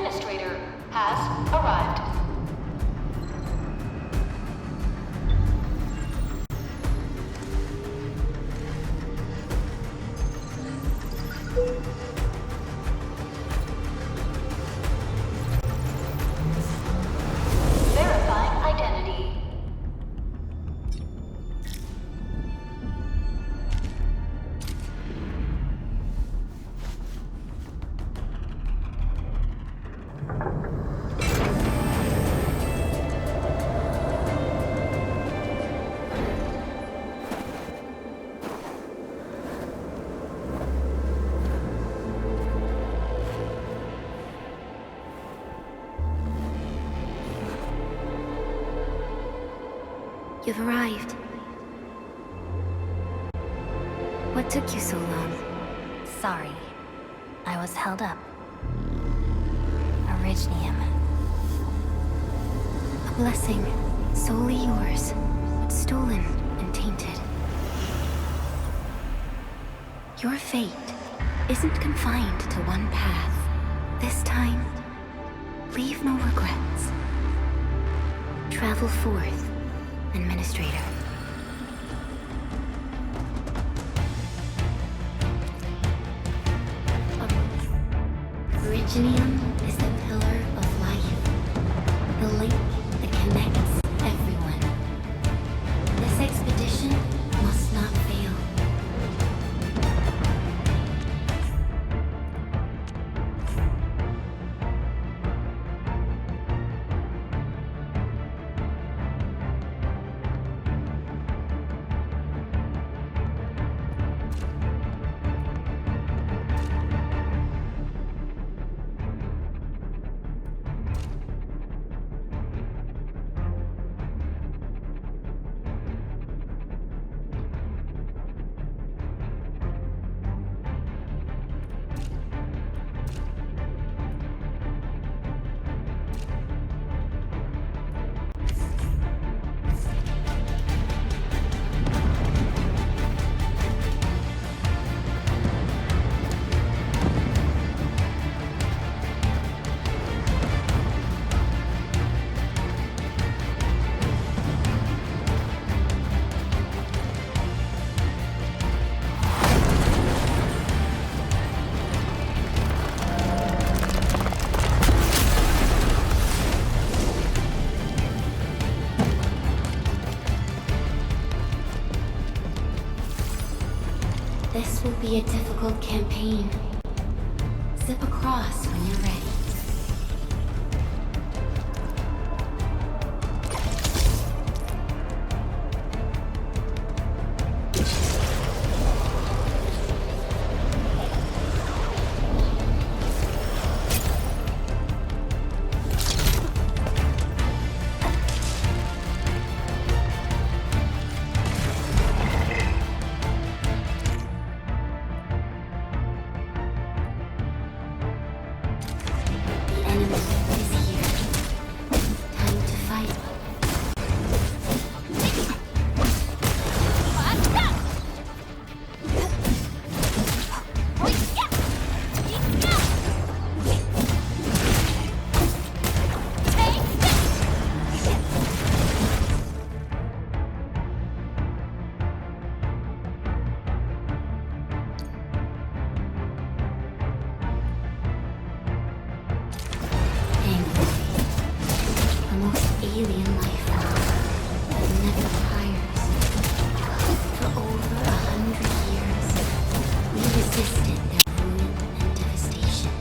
administrator has arrived. Verifying identity. You've arrived. What took you so long? Sorry. I was held up. Orignium. A blessing, solely yours, but stolen and tainted. Your fate isn't confined to one path. This time, leave no regrets. Travel forth, Administrator. Originium is the pillar of life, the link that connects everyone. This expedition must not fail. This will be a difficult campaign. Zip across when you're ready. Alien life form that never tires. For over 100 years, we resisted their ruin and devastation.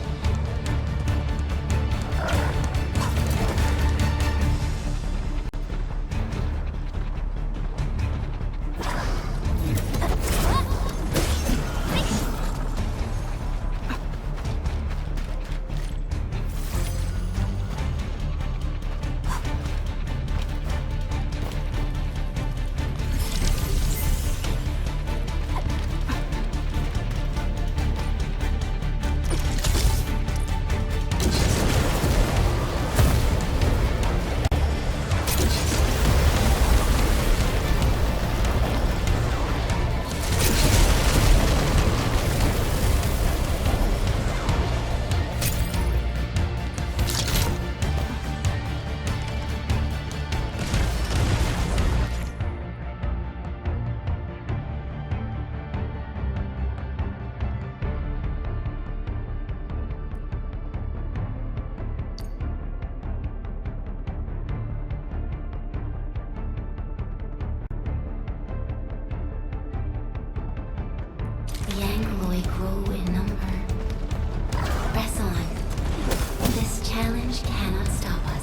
challenge cannot stop us.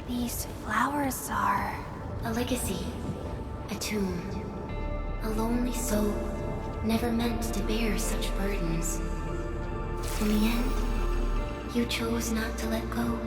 These flowers are... A legacy, a tomb, a lonely soul, never meant to bear such burdens. In the end, you chose not to let go.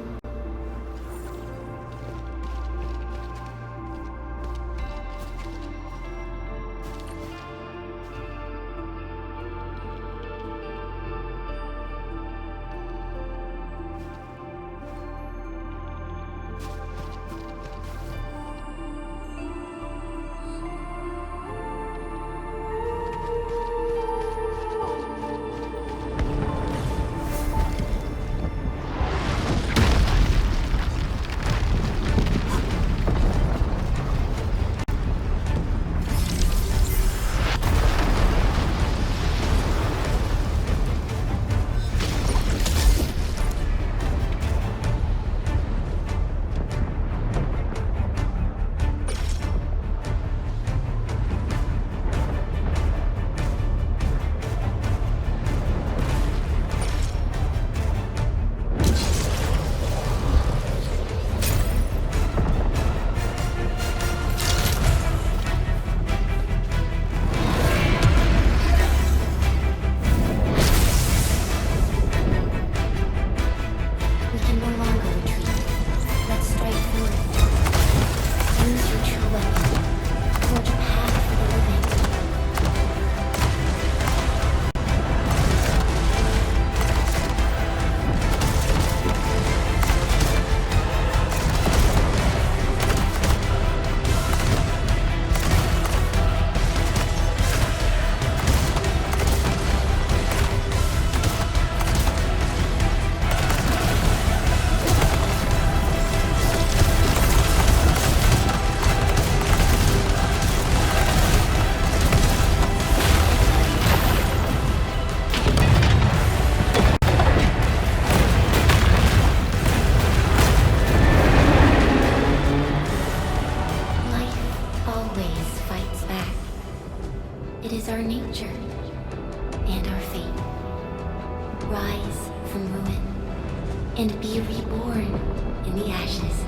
Our nature and our fate. Rise from ruin and be reborn in the ashes.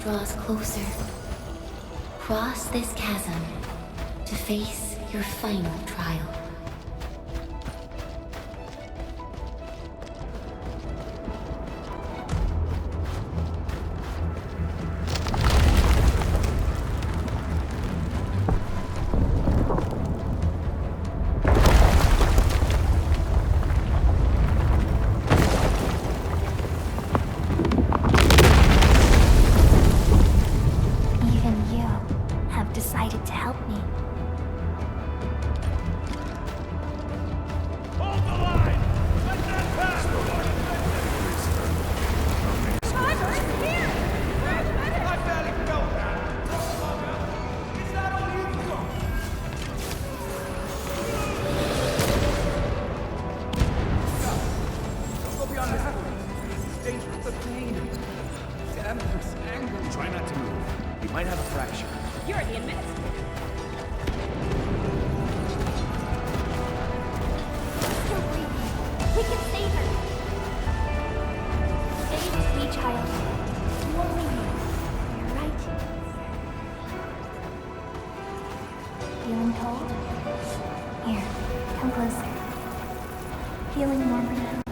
draws closer. Cross this chasm to face your final trial. Decided to help me. Hold the line! Let that pass! Driver, here! I better go now! Is that all you've got? Don't go beyond this point. It's dangerous. The pain. Damn, this angle. Try not to move. He might have a fracture. You're the administrator. Still breathing. We can save her. Stay with me, child. You won't leave me. You're right. Feeling cold? Here, come closer. Feeling warmer now?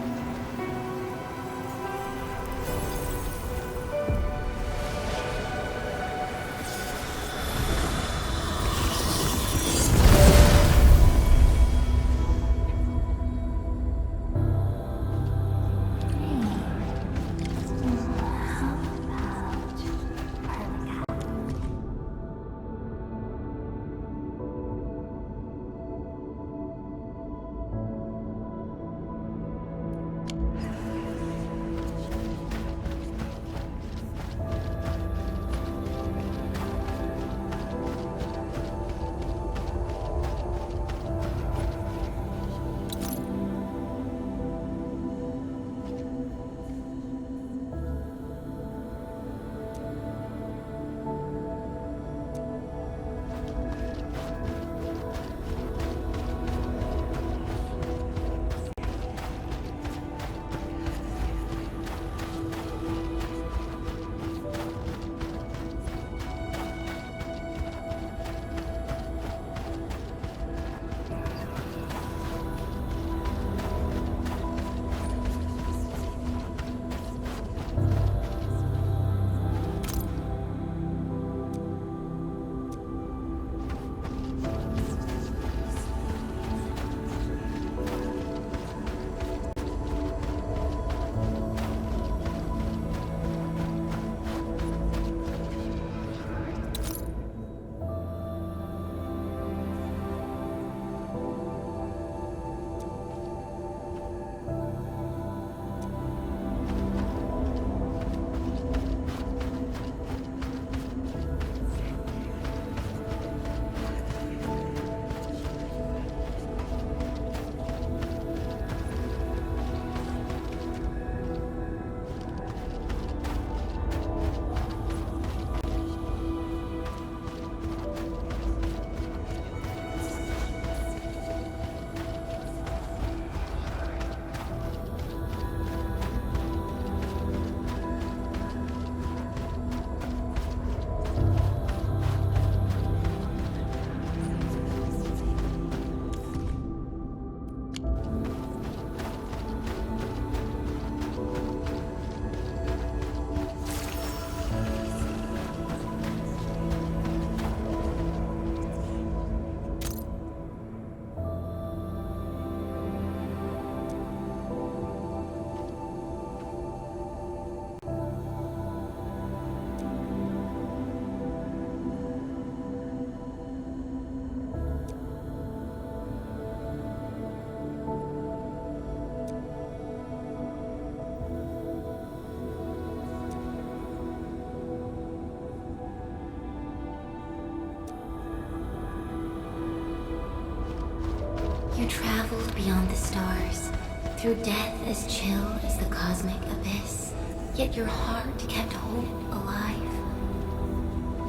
You traveled beyond the stars, through death as chill as the cosmic abyss, yet your heart kept hope alive.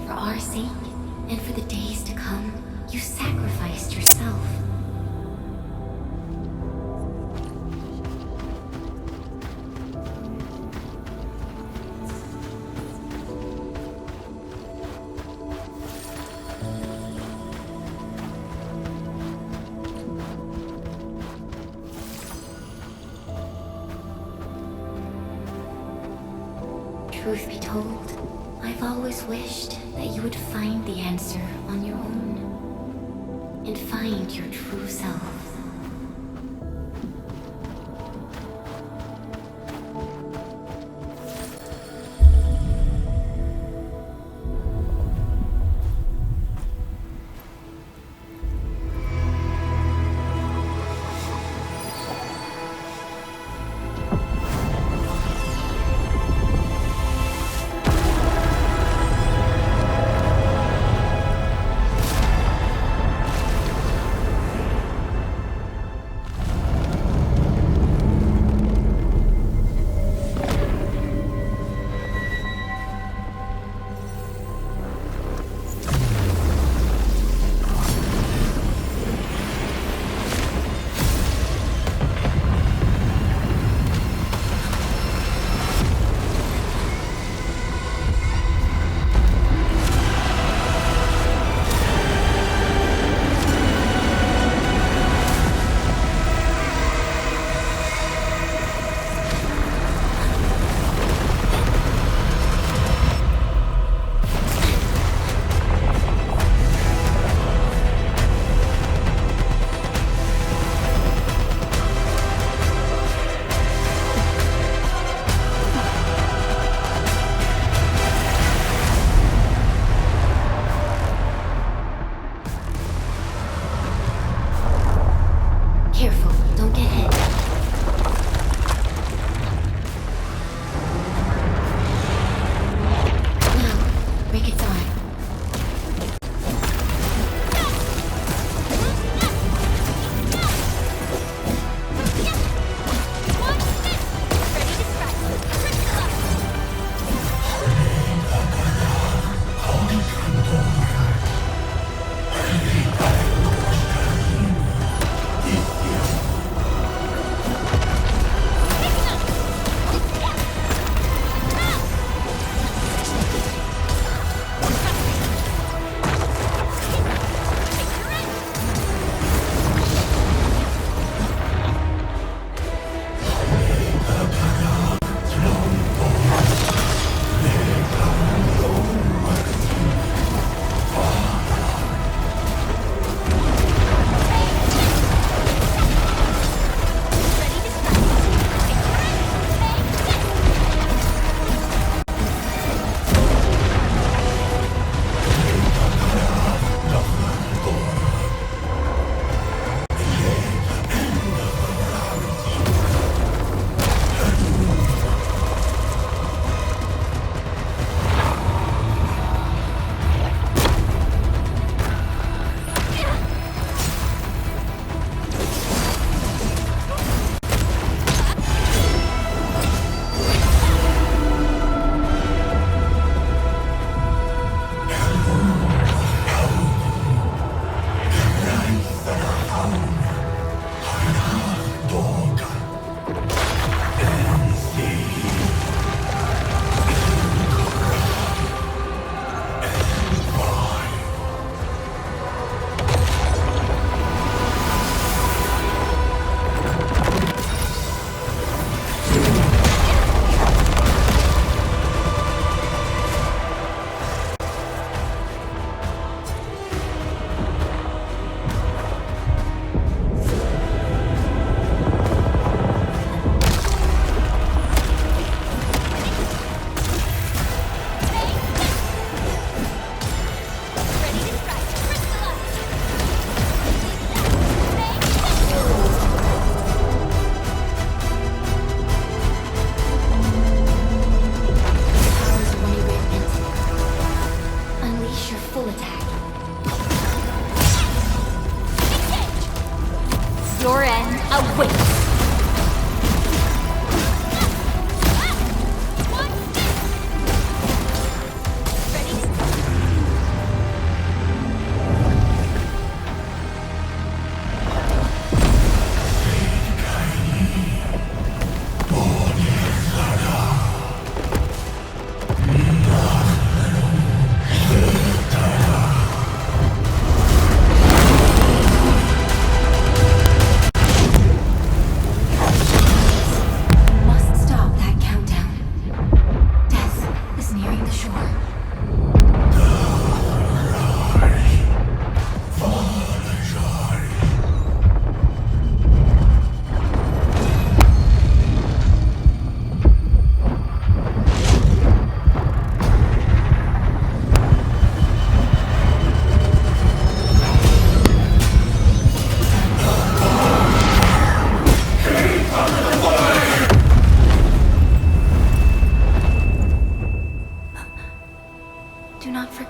For our sake, and for the days to come, you sacrificed yourself. Truth be told, I've always wished that you would find the answer on your own and find your true self. Your end awaits.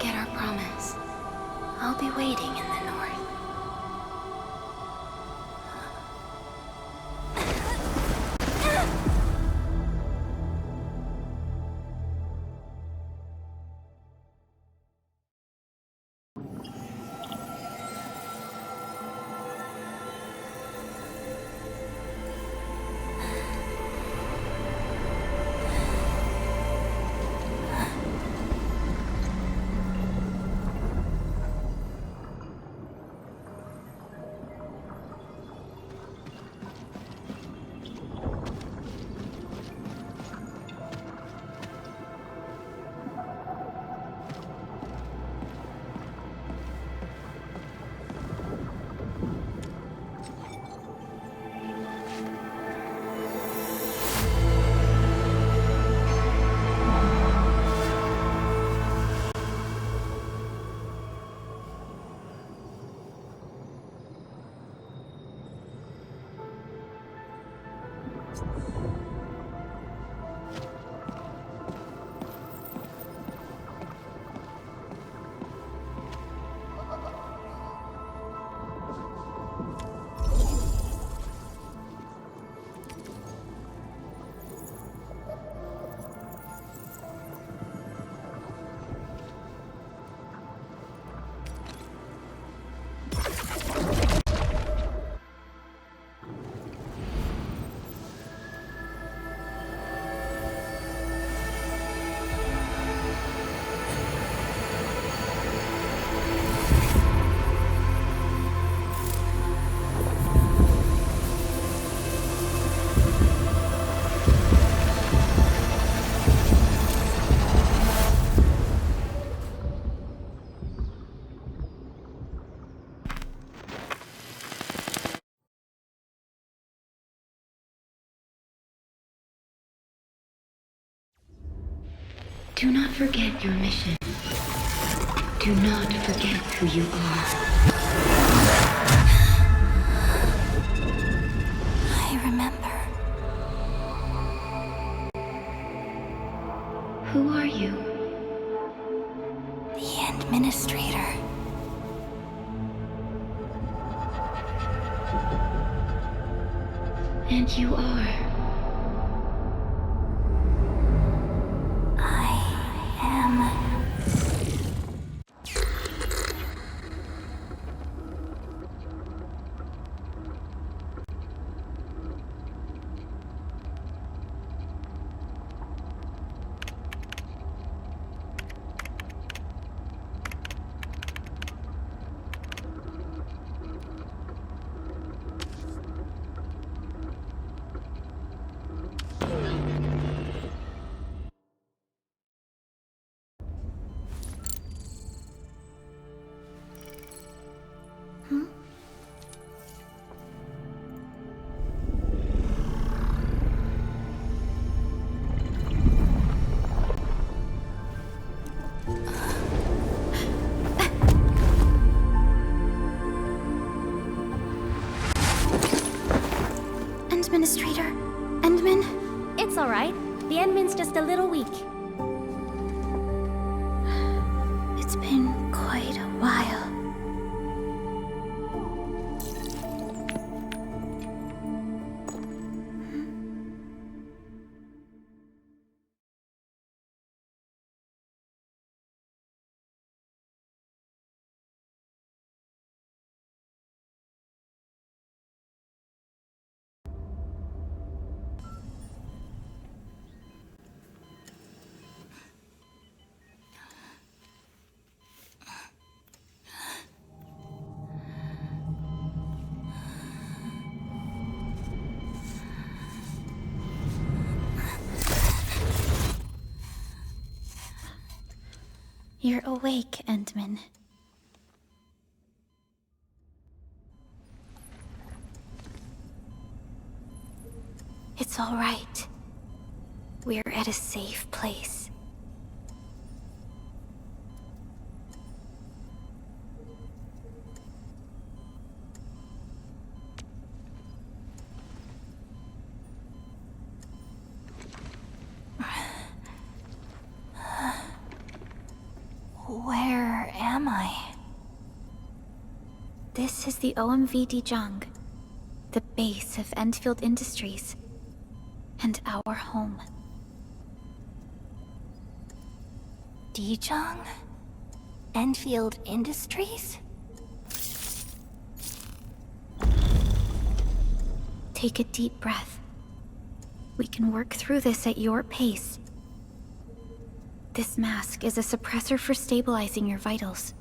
forget our promise. I'll be waiting in the north. Do not forget your mission. Do not forget who you are. I remember. Who are you? The Administrator. And you are. Administrator? Endman? It's all right. The Endman's just a little weak. It's been quite a while. You're awake, Endman. It's all right. We're at a safe place. Where am I? This is the OMV Dijong, the base of Endfield Industries, and our home. Dijong? Endfield Industries? Take a deep breath. We can work through this at your pace. This mask is a suppressor for stabilizing your vitals.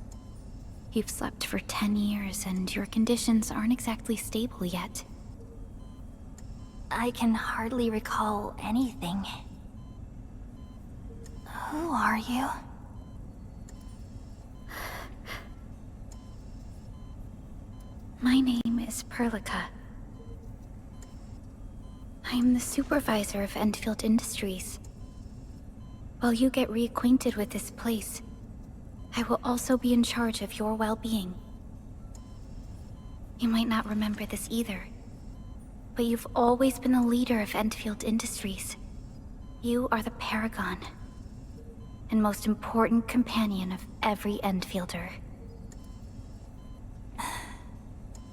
You've slept for 10 years and your conditions aren't exactly stable yet. I can hardly recall anything. Who are you? My name is Perlica. I am the supervisor of Endfield Industries. While you get reacquainted with this place, I will also be in charge of your well-being. You might not remember this either, but you've always been the leader of Endfield Industries. You are the paragon, and most important companion of every Endfielder.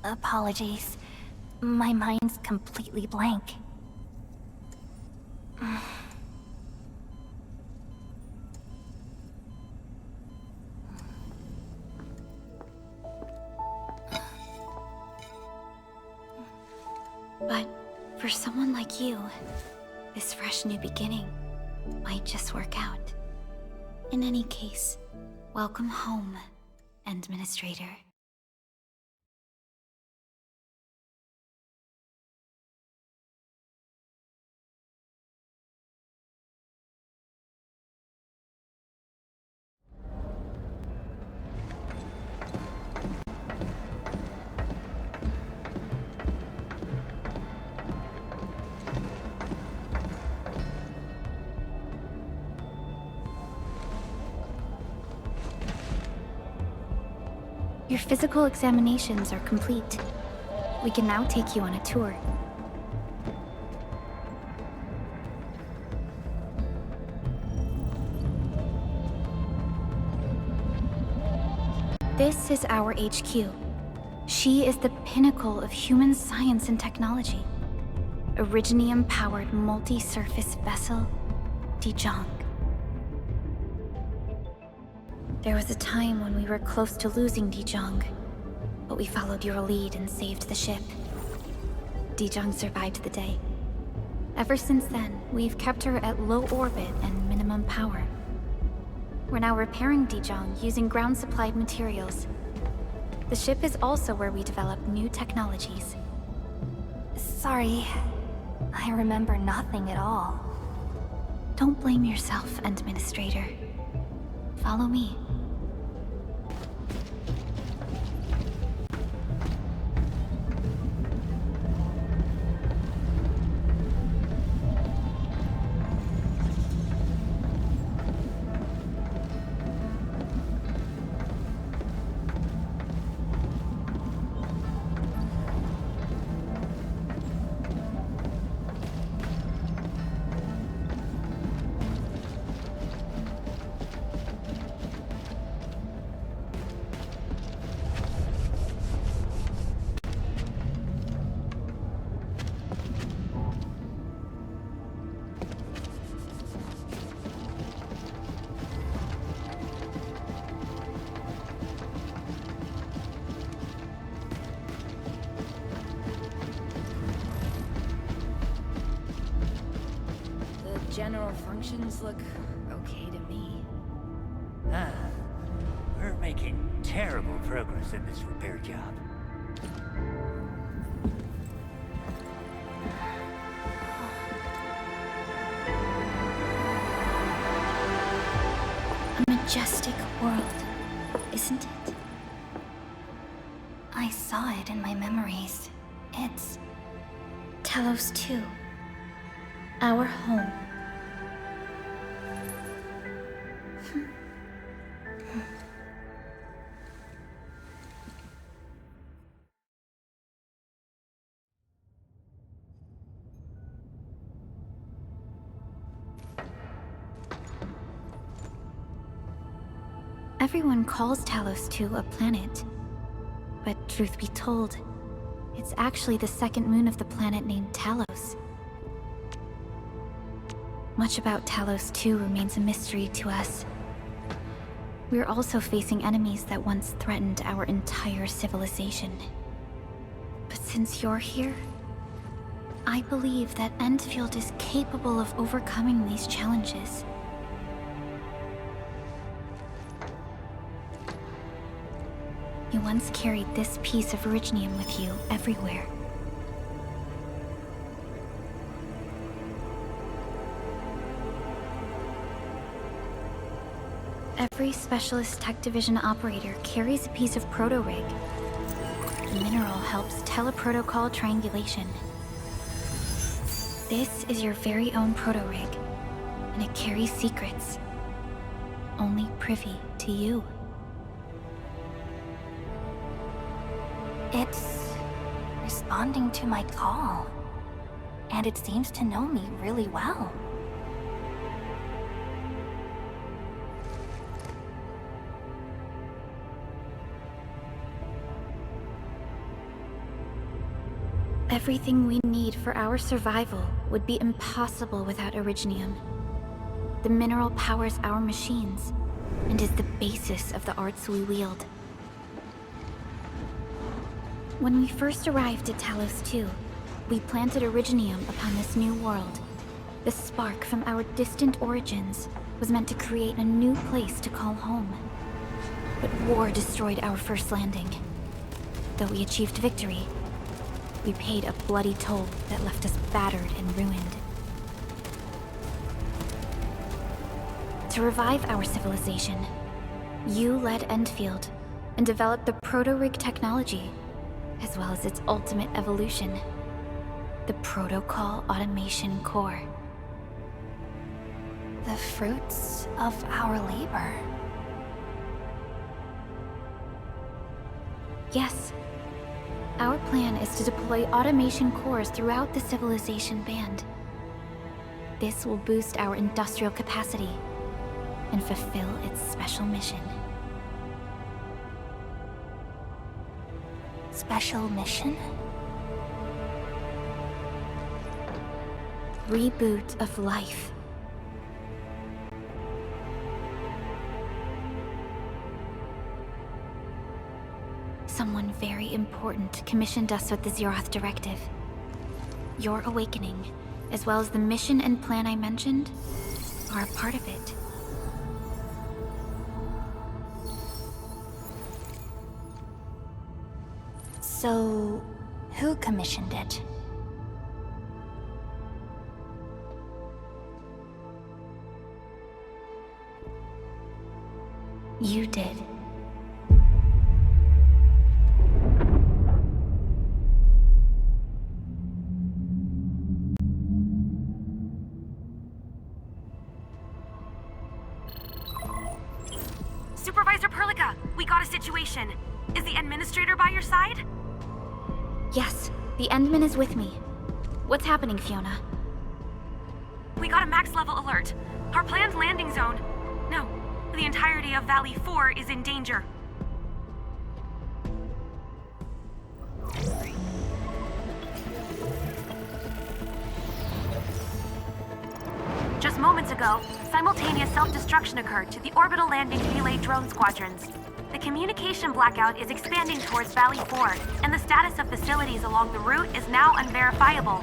Apologies. My mind's completely blank. But for someone like you, this fresh new beginning might just work out. In any case, welcome home, Administrator. Your physical examinations are complete. We can now take you on a tour. This is our HQ. She is the pinnacle of human science and technology. Originium-powered multi-surface vessel, Dijong. There was a time when we were close to losing Dijong, but we followed your lead and saved the ship. Dijong survived the day. Ever since then, we've kept her at low orbit and minimum power. We're now repairing Dijong using ground-supplied materials. The ship is also where we develop new technologies. Sorry. I remember nothing at all. Don't blame yourself, Administrator. Follow me. General functions look okay to me. We're making terrible progress in this repair job. A majestic world, isn't it? I saw it in my memories. It's... Talos 2. Our home. Everyone calls Talos 2 a planet. But truth be told, it's actually the second moon of the planet named Talos. Much about Talos 2 remains a mystery to us. We're also facing enemies that once threatened our entire civilization. But since you're here, I believe that Endfield is capable of overcoming these challenges. You once carried this piece of Originium with you everywhere. Every Specialist Tech Division operator carries a piece of proto-rig. The mineral helps teleprotocol triangulation. This is your very own proto-rig, and it carries secrets. Only privy to you. It's responding to my call. And it seems to know me really well. Everything we need for our survival would be impossible without Originium. The mineral powers our machines, and is the basis of the arts we wield. When we first arrived at Talos 2, we planted Originium upon this new world. The spark from our distant origins was meant to create a new place to call home. But war destroyed our first landing. Though we achieved victory, we paid a bloody toll that left us battered and ruined. To revive our civilization, you led Endfield and developed the proto-rig technology, as well as its ultimate evolution, the Protocol Automation Core. The fruits of our labor. Yes. Our plan is to deploy automation cores throughout the civilization band. This will boost our industrial capacity and fulfill its special mission. Special mission? Reboot of life. Someone very important commissioned us with the Zeroth Directive. Your awakening, as well as the mission and plan I mentioned, are a part of it. So, who commissioned it? You did. Supervisor Perlica, we got a situation. Is the administrator by your side? Yes, the Endman is with me. What's happening, Fiona? We got a max level alert. Our planned landing zone... No, the entirety of Valley 4 is in danger. Just moments ago, simultaneous self-destruction occurred to the orbital landing relay drone squadrons. The communication blackout is expanding towards Valley 4, and the status of facilities along the route is now unverifiable.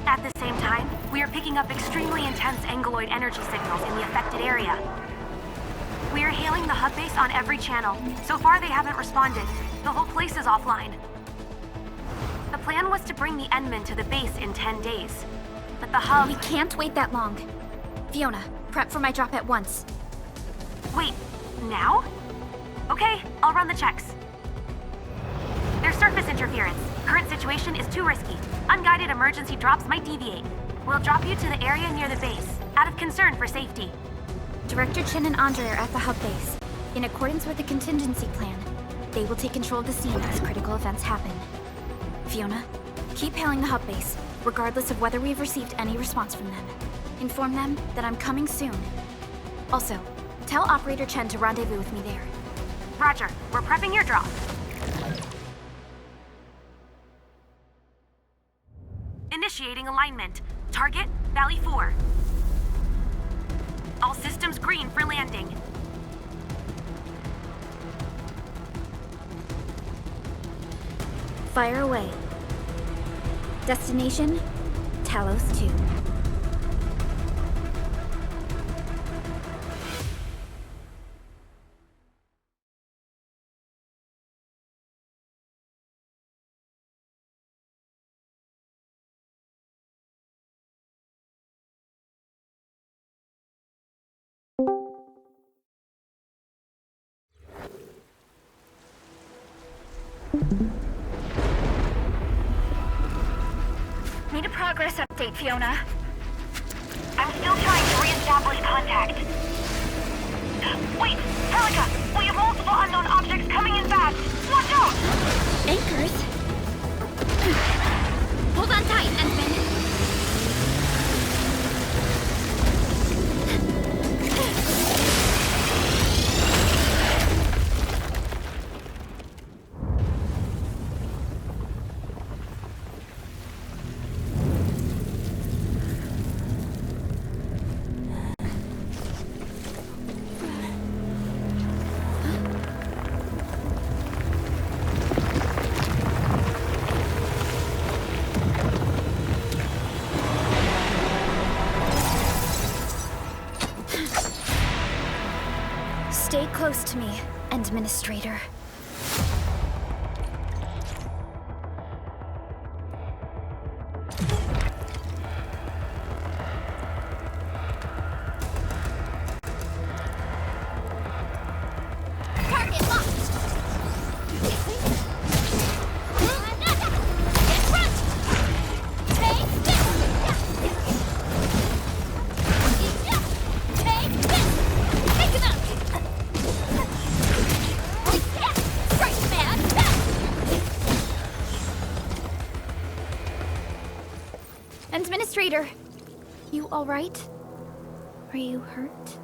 At the same time, we are picking up extremely intense angeloid energy signals in the affected area. We are hailing the hub base on every channel. So far, they haven't responded. The whole place is offline. The plan was to bring the Endman to the base in 10 days. But the hub... We can't wait that long. Fiona, prep for my drop at once. Wait, now? Okay, I'll run the checks. There's surface interference. Current situation is too risky. Unguided emergency drops might deviate. We'll drop you to the area near the base, out of concern for safety. Director Chen and Andre are at the hub base. In accordance with the contingency plan, they will take control of the scene as critical events happen. Fiona, keep hailing the hub base, regardless of whether we've received any response from them. Inform them that I'm coming soon. Also, Tell Operator Chen to rendezvous with me there. Roger, we're prepping your drop. Initiating alignment. Target, Valley 4. All systems green for landing. Fire away. Destination, Talos 2. Need a progress update, Fiona. I'm still trying to re-establish contact. Wait, Helica! We have multiple unknown objects coming in fast! Watch out! Anchors? Hold on tight, Ensign. Stay close to me, Administrator. Target locked! Get front! Take this! Take this! Take him out! Strike, man! Administrator, you all right? Are you hurt?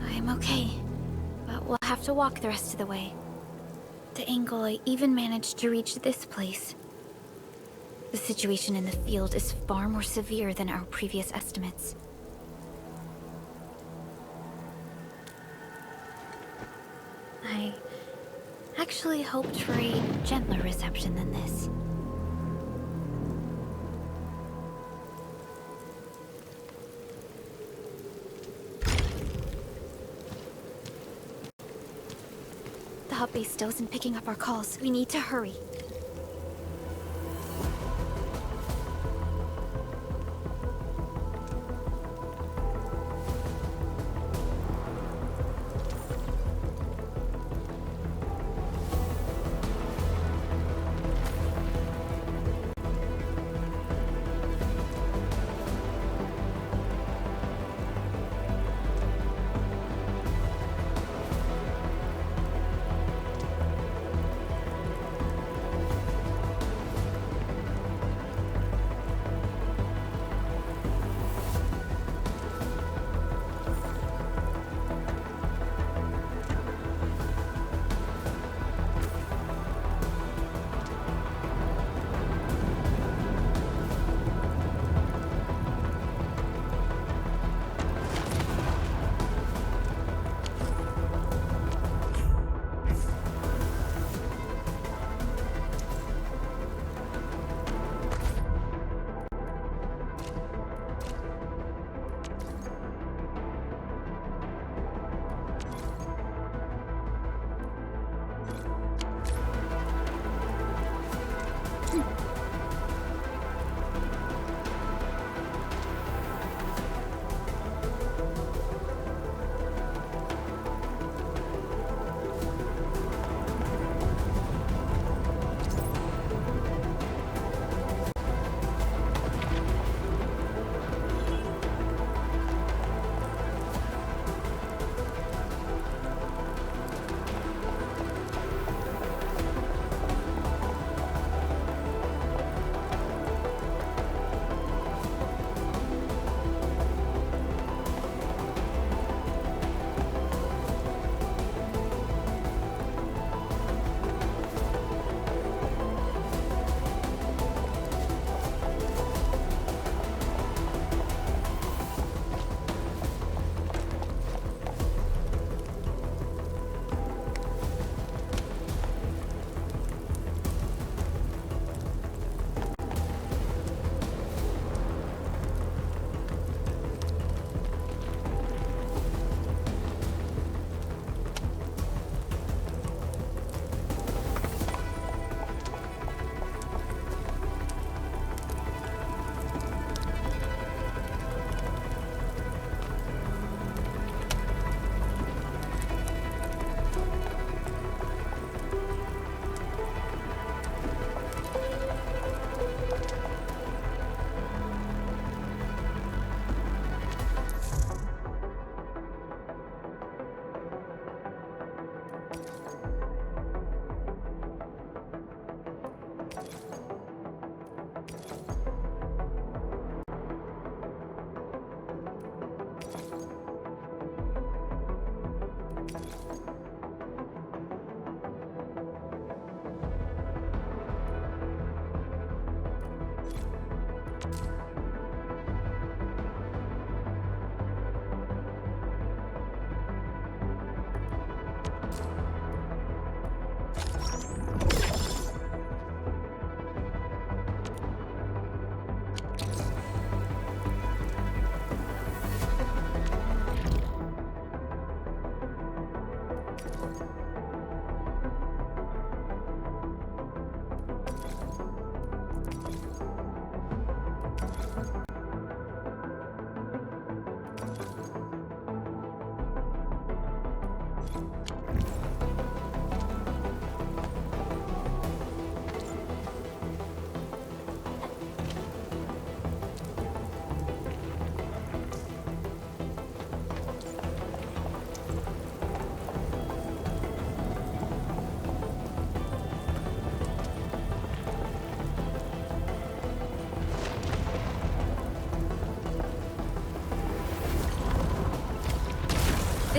I'm okay, but we'll have to walk the rest of the way. The angle I even managed to reach this place. The situation in the field is far more severe than our previous estimates. I actually hoped for a gentler reception than this. The hub base still isn't picking up our calls. We need to hurry.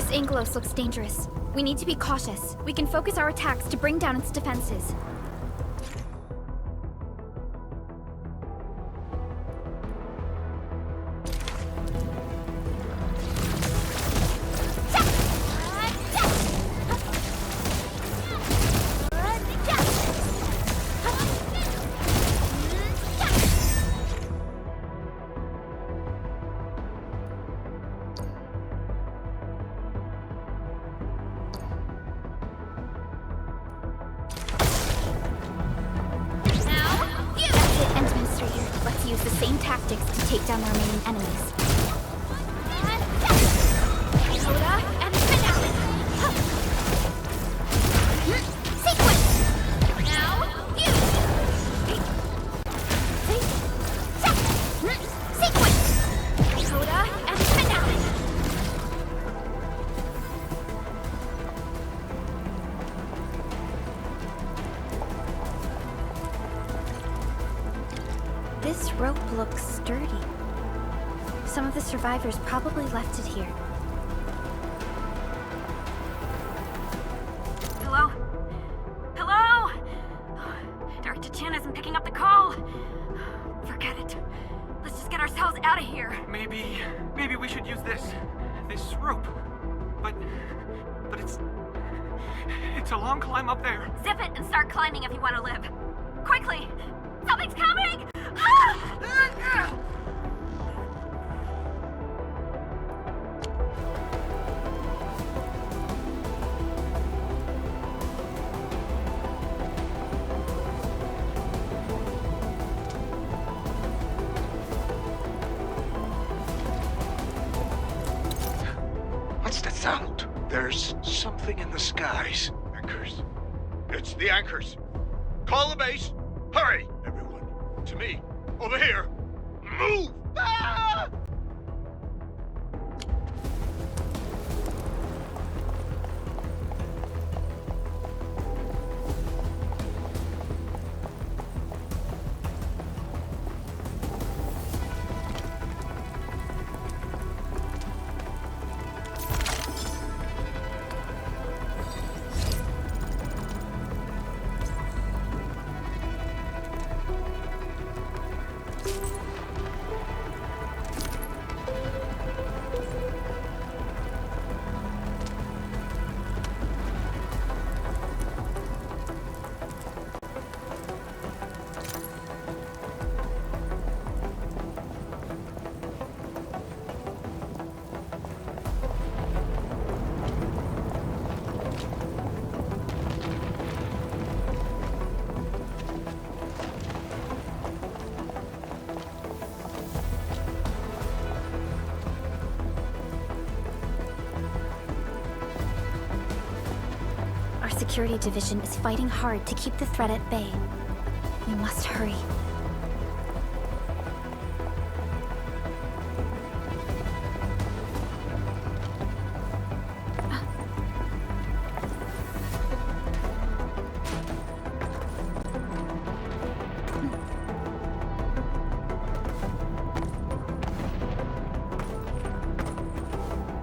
This Angelos looks dangerous. We need to be cautious. We can focus our attacks to bring down its defenses. Let's use the same tactics to take down the remaining enemies. Coda and finale! Sequence! Now, you! Sequence! Coda and finale! This rope looks sturdy. Some of the survivors probably left it here. Hello? Hello? Dark Chan isn't picking up the call. Forget it. Let's just get ourselves out of here. Maybe we should use this rope. But it's a long climb up there. Zip it and start climbing if you want to live. Quickly! Something's coming! What's that sound? There's something in the skies. Anchors. It's the anchors. Call the base. Hurry, everyone. To me. Over here. Move! Ah! Our security division is fighting hard to keep the threat at bay. We must hurry.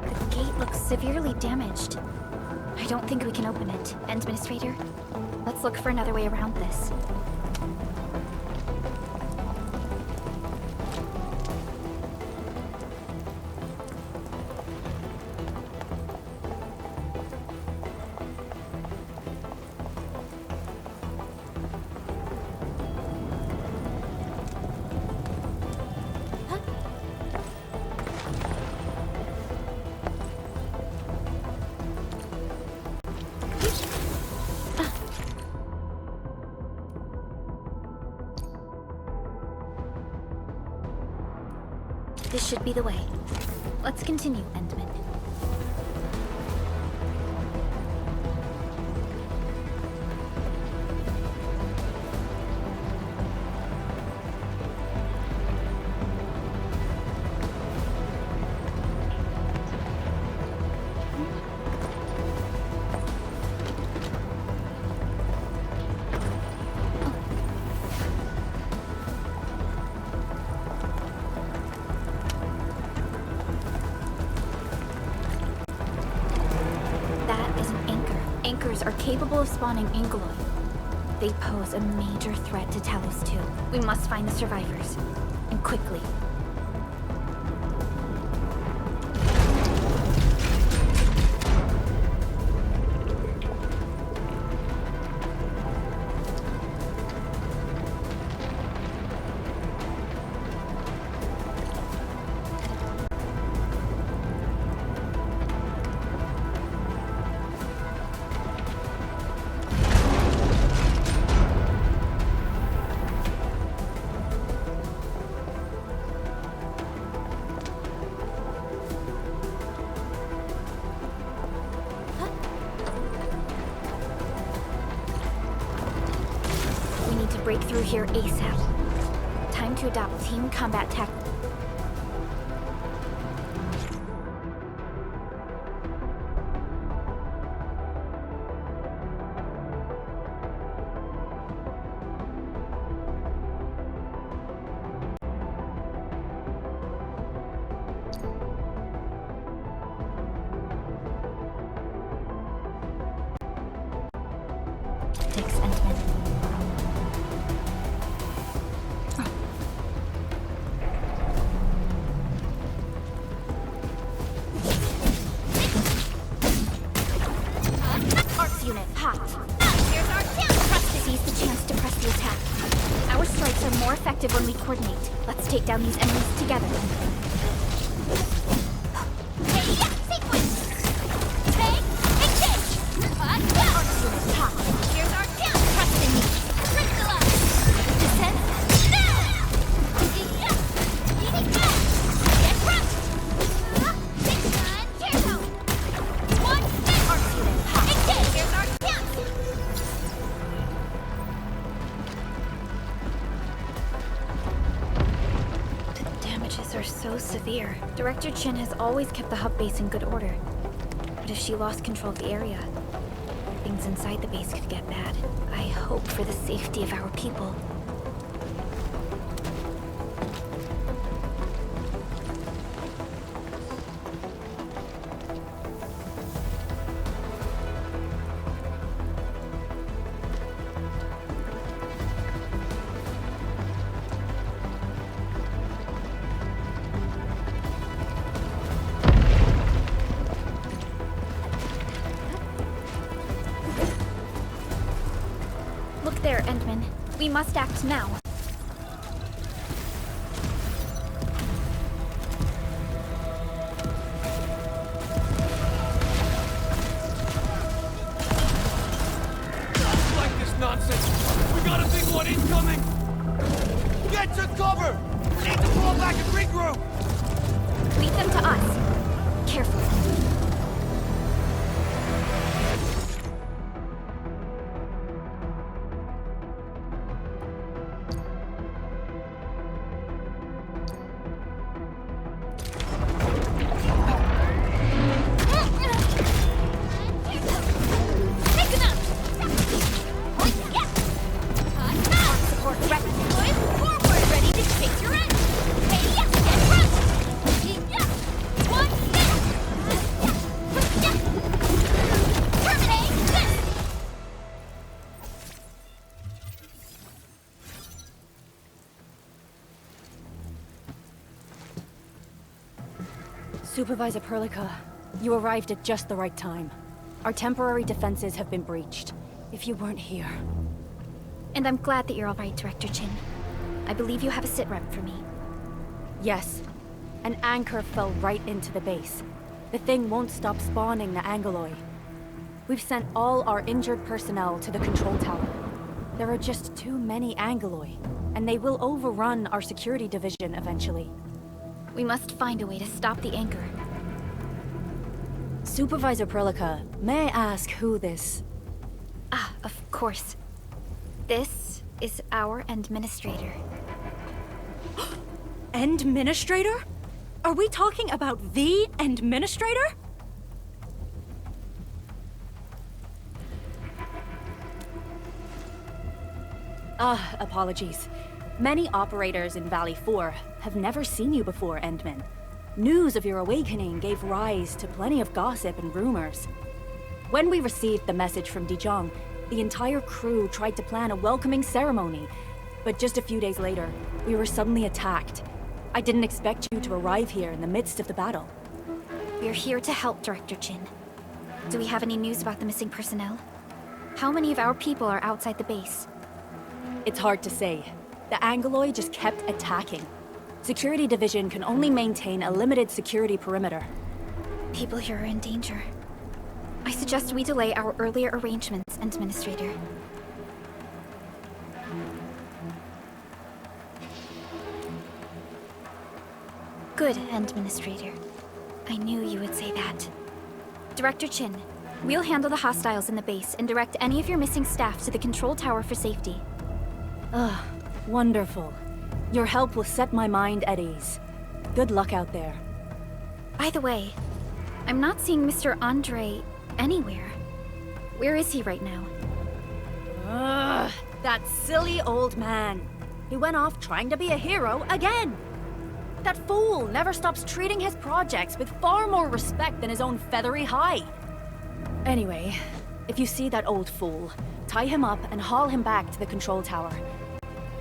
The gate looks severely damaged. I don't think we can open it. Administrator, let's look for another way around this. This should be the way. Let's continue, Endman. anchors are capable of spawning Angeloi. They pose a major threat to Talos too. We must find the survivors. And quickly. Break through here ASAP. Time to adopt team combat tactics. When we coordinate, let's take down these enemies together. Hey, yeah, sequence! Take, engage! Here's our chance! Trust in me! Crystallize! Descent! Get crushed! Cheers out! One, engage! Here's our chance! Are so severe. Director Chin has always kept the hub base in good order. But if she lost control of the area, things inside the base could get bad. I hope for the safety of our people. There, Endman. We must act now. Don't like this nonsense. We got a big one incoming. Get to cover. We need to fall back and regroup. Lead them to us. Carefully. Supervisor Perlica, you arrived at just the right time. Our temporary defenses have been breached. If you weren't here... And I'm glad that you're all right, Director Chin. I believe you have a sitrep for me. Yes. An anchor fell right into the base. The thing won't stop spawning the Angeloi. We've sent all our injured personnel to the control tower. There are just too many Angeloi, and they will overrun our security division eventually. We must find a way to stop the anchor. Supervisor Perlica, may I ask who this... Ah, of course. This is our administrator. Administrator? Are we talking about the administrator? Apologies. Many operators in Valley 4 have never seen you before, Endman. News of your awakening gave rise to plenty of gossip and rumors. When we received the message from Dijong, the entire crew tried to plan a welcoming ceremony. But just a few days later, we were suddenly attacked. I didn't expect you to arrive here in the midst of the battle. We're here to help, Director Jin. Do we have any news about the missing personnel? How many of our people are outside the base? It's hard to say. The Angoloi just kept attacking. Security Division can only maintain a limited security perimeter. People here are in danger. I suggest we delay our earlier arrangements, Administrator. Good, Administrator. I knew you would say that. Director Chin, we'll handle the hostiles in the base and direct any of your missing staff to the control tower for safety. Ugh, wonderful. Your help will set my mind at ease. Good luck out there. By the way, I'm not seeing Mr. Andre anywhere. Where is he right now? Ugh, that silly old man. He went off trying to be a hero again. That fool never stops treating his projects with far more respect than his own feathery hide. Anyway, if you see that old fool, tie him up and haul him back to the control tower.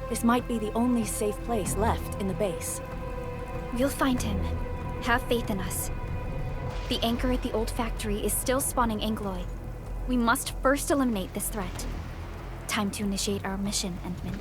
This might be the only safe place left in the base. We'll find him. Have faith in us. The anchor at the old factory is still spawning Angoloi. We must first eliminate this threat. Time to initiate our mission, Endman.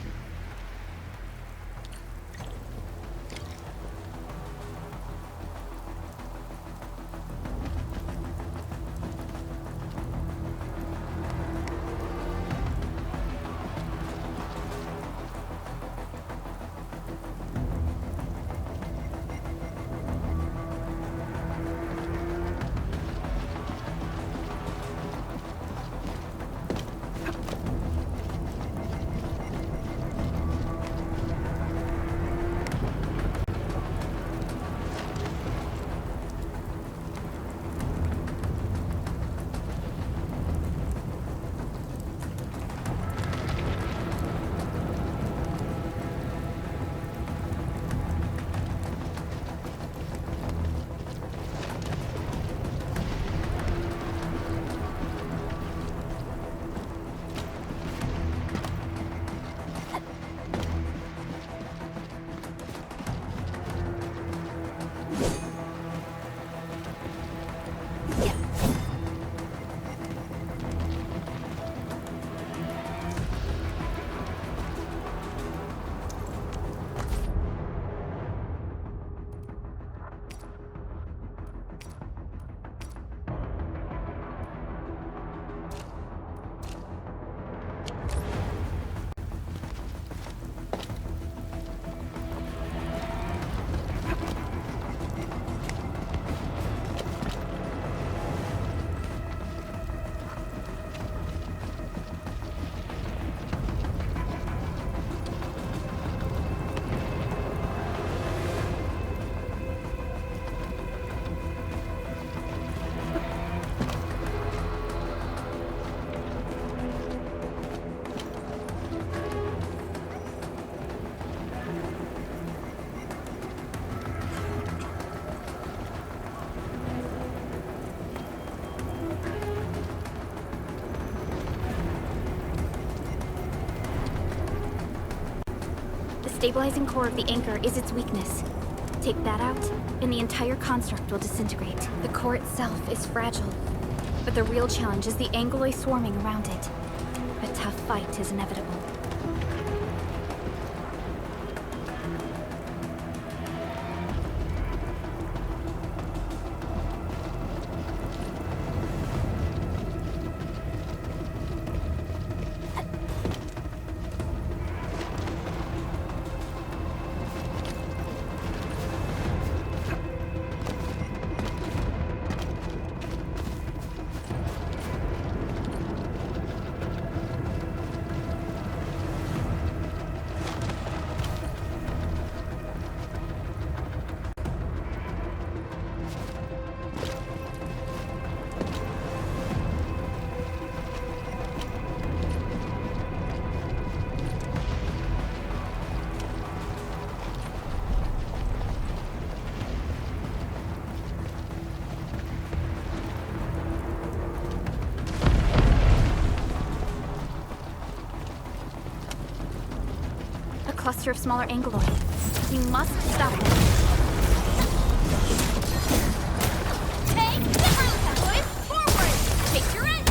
The stabilizing core of the anchor is its weakness. Take that out, and the entire construct will disintegrate. The core itself is fragile, but the real challenge is the Angoloi swarming around it. A tough fight is inevitable. cluster of smaller angloi. We must stop it. Take the route, boys! Forward! Take your end!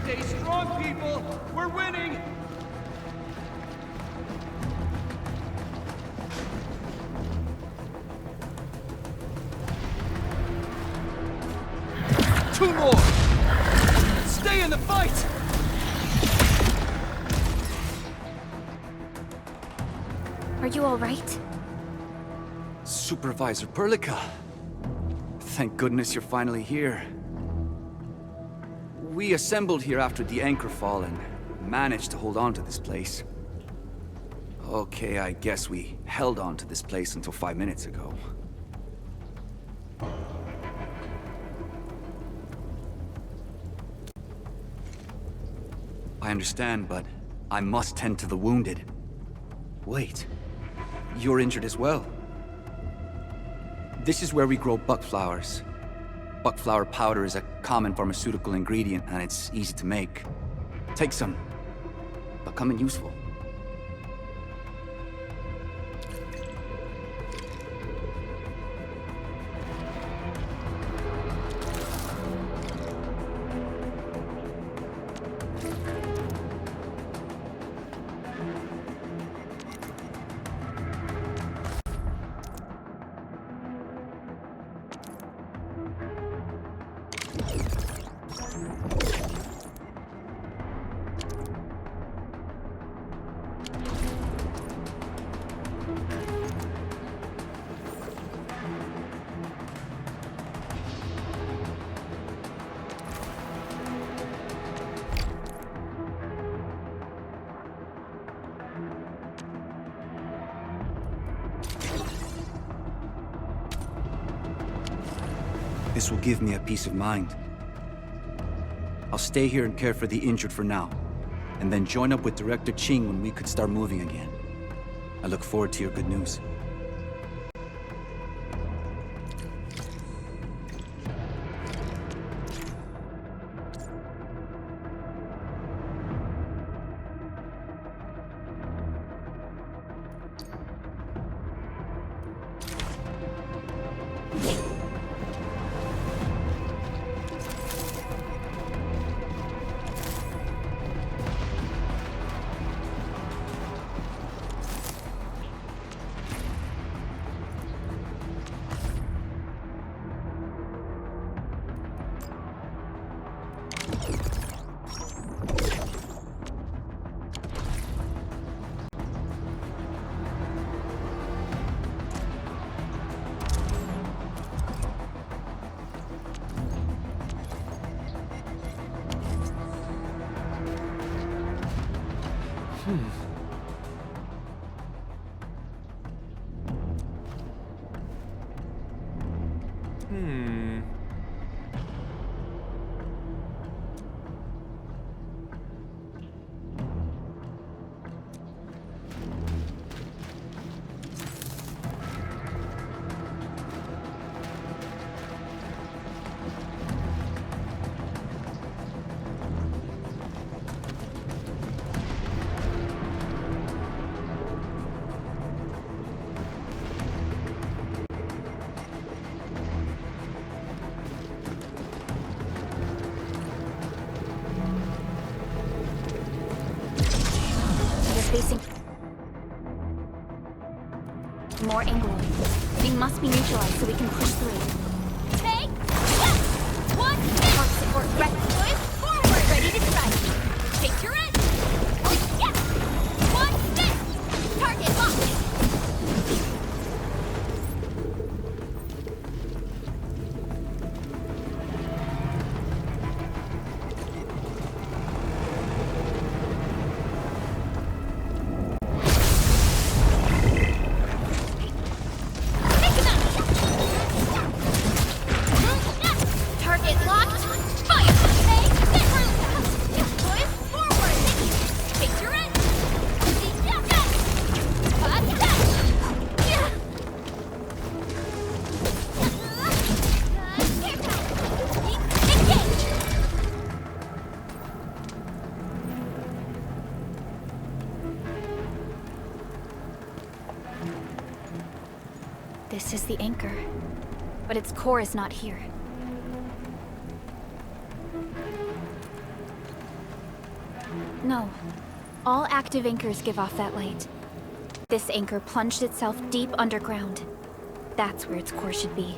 Stay strong, people! We're winning! Two more! Stay in the fight! Are you all right? Supervisor Perlica. Thank goodness you're finally here. We assembled here after the anchor fall and managed to hold on to this place. Okay, I guess we held on to this place until 5 minutes ago. I understand, but I must tend to the wounded. Wait, you're injured as well. This is where we grow buckflowers. Buckflower powder is a common pharmaceutical ingredient, and it's easy to make. Take some. Become useful. This will give me a peace of mind. I'll stay here and care for the injured for now, and then join up with Director Ching when we could start moving again. I look forward to your good news. Facing more angloi. They must be neutralized so we can push through. Take one Arc support ready. boys! Forward! Ready to strike! Take your end! Yes! One stick! Target locked! This is the anchor, but its core is not here. No. All active anchors give off that light. This anchor plunged itself deep underground. That's where its core should be.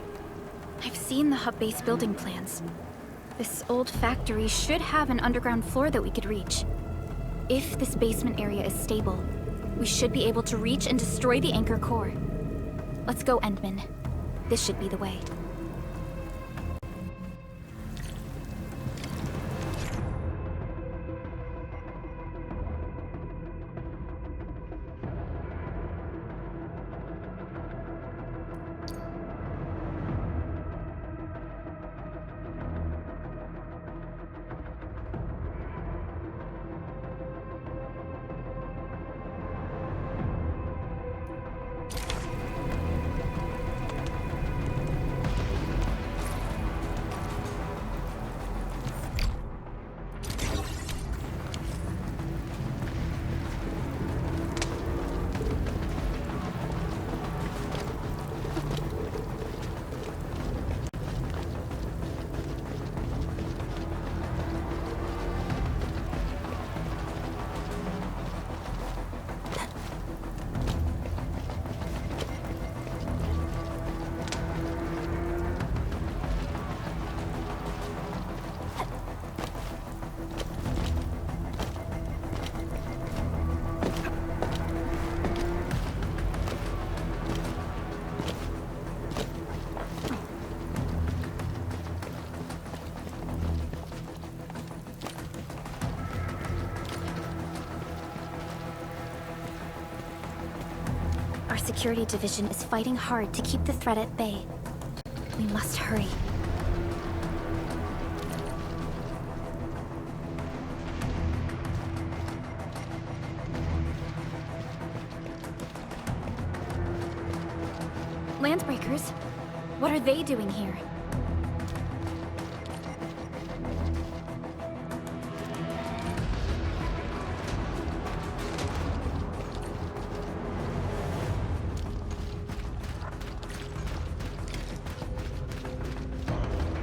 I've seen the hub base building plans. This old factory should have an underground floor that we could reach. If this basement area is stable, we should be able to reach and destroy the anchor core. Let's go, Endman. This should be the way. Our security division is fighting hard to keep the threat at bay. We must hurry. Landbreakers? What are they doing here?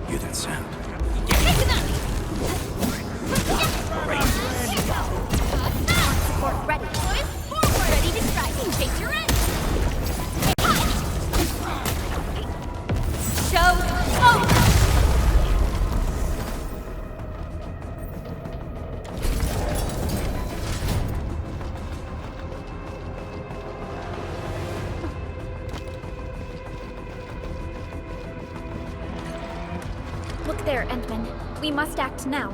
Hear that sound? Support ready. Forward. Ready to strike. Take your end. Show over. Look there, Endman. We must act now.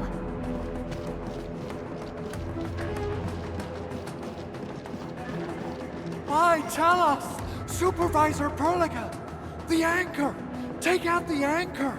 Why, tell us! Supervisor Prologue! The anchor! Take out the anchor!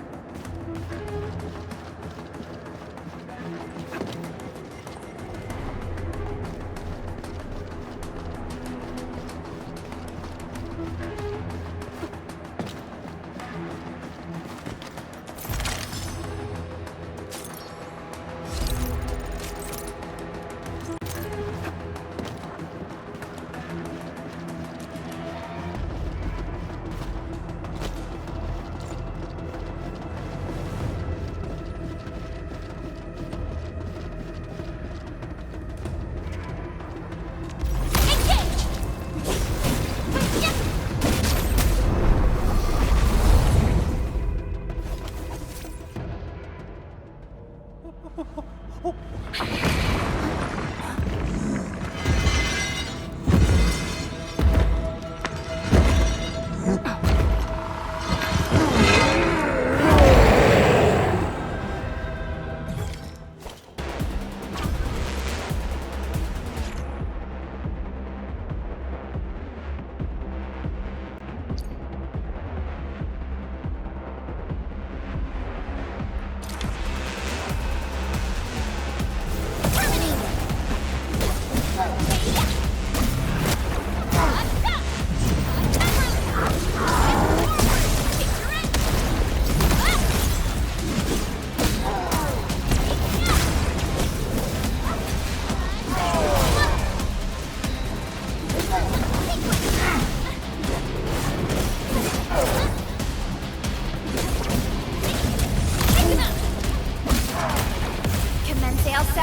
Sail 7,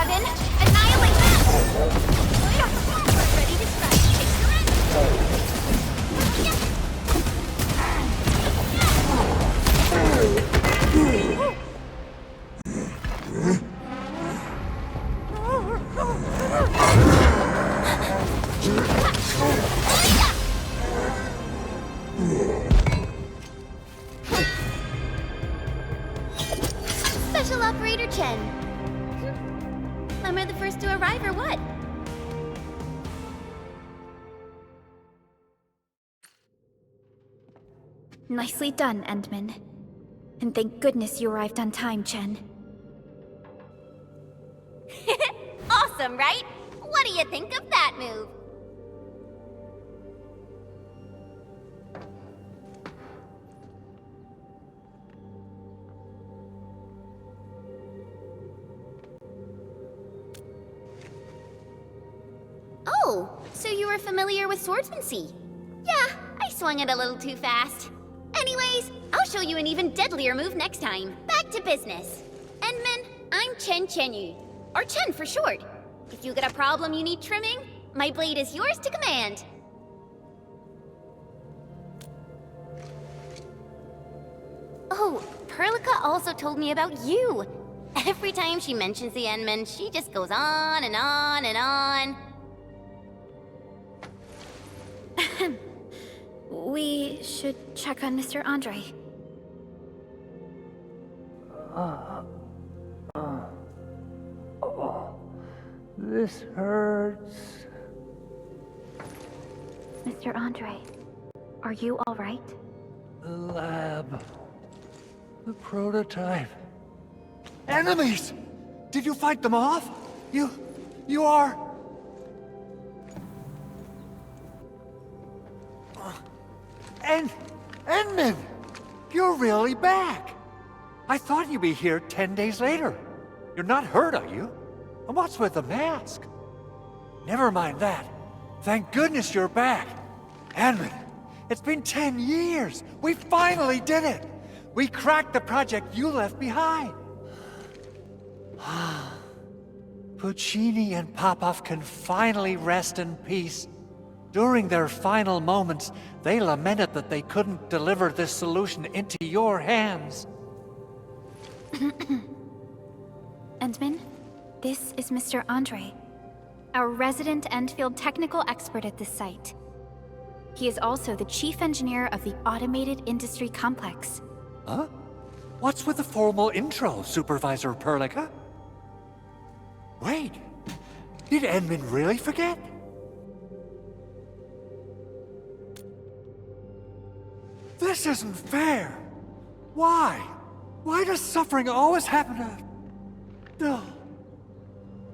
annihilate them! We're ready to strike. Take your end! Special Operator Chen. Am I the first to arrive or what? Nicely done, Endman. And thank goodness you arrived on time, Chen. Awesome, right? What do you think of that move? Oh, so you were familiar with swordsmancy? Yeah, I swung it a little too fast. Anyways, I'll show you an even deadlier move next time. Back to business. Endman, I'm Chen Chenyu, or Chen for short. If you get a problem you need trimming, my blade is yours to command. Oh, Perlica also told me about you. Every time she mentions the Endman, she just goes on and on and on. We should check on Mr. Andre. This hurts. Mr. Andre, are you all right? The lab. The prototype. Enemies! Did you fight them off? You are... Endman! You're really back! I thought you'd be here 10 days later. You're not hurt, are you? And what's with the mask? Never mind that. Thank goodness you're back. Endman, it's been 10 years. We finally did it. We cracked the project you left behind. Puccini and Popov can finally rest in peace. During their final moments, they lamented that they couldn't deliver this solution into your hands. Endman, this is Mr. Andre, our resident Endfield technical expert at this site. He is also the chief engineer of the Automated Industry Complex. Huh? What's with the formal intro, Supervisor Perlica? Wait, did Endman really forget? This isn't fair. Why? Why does suffering always happen to... No.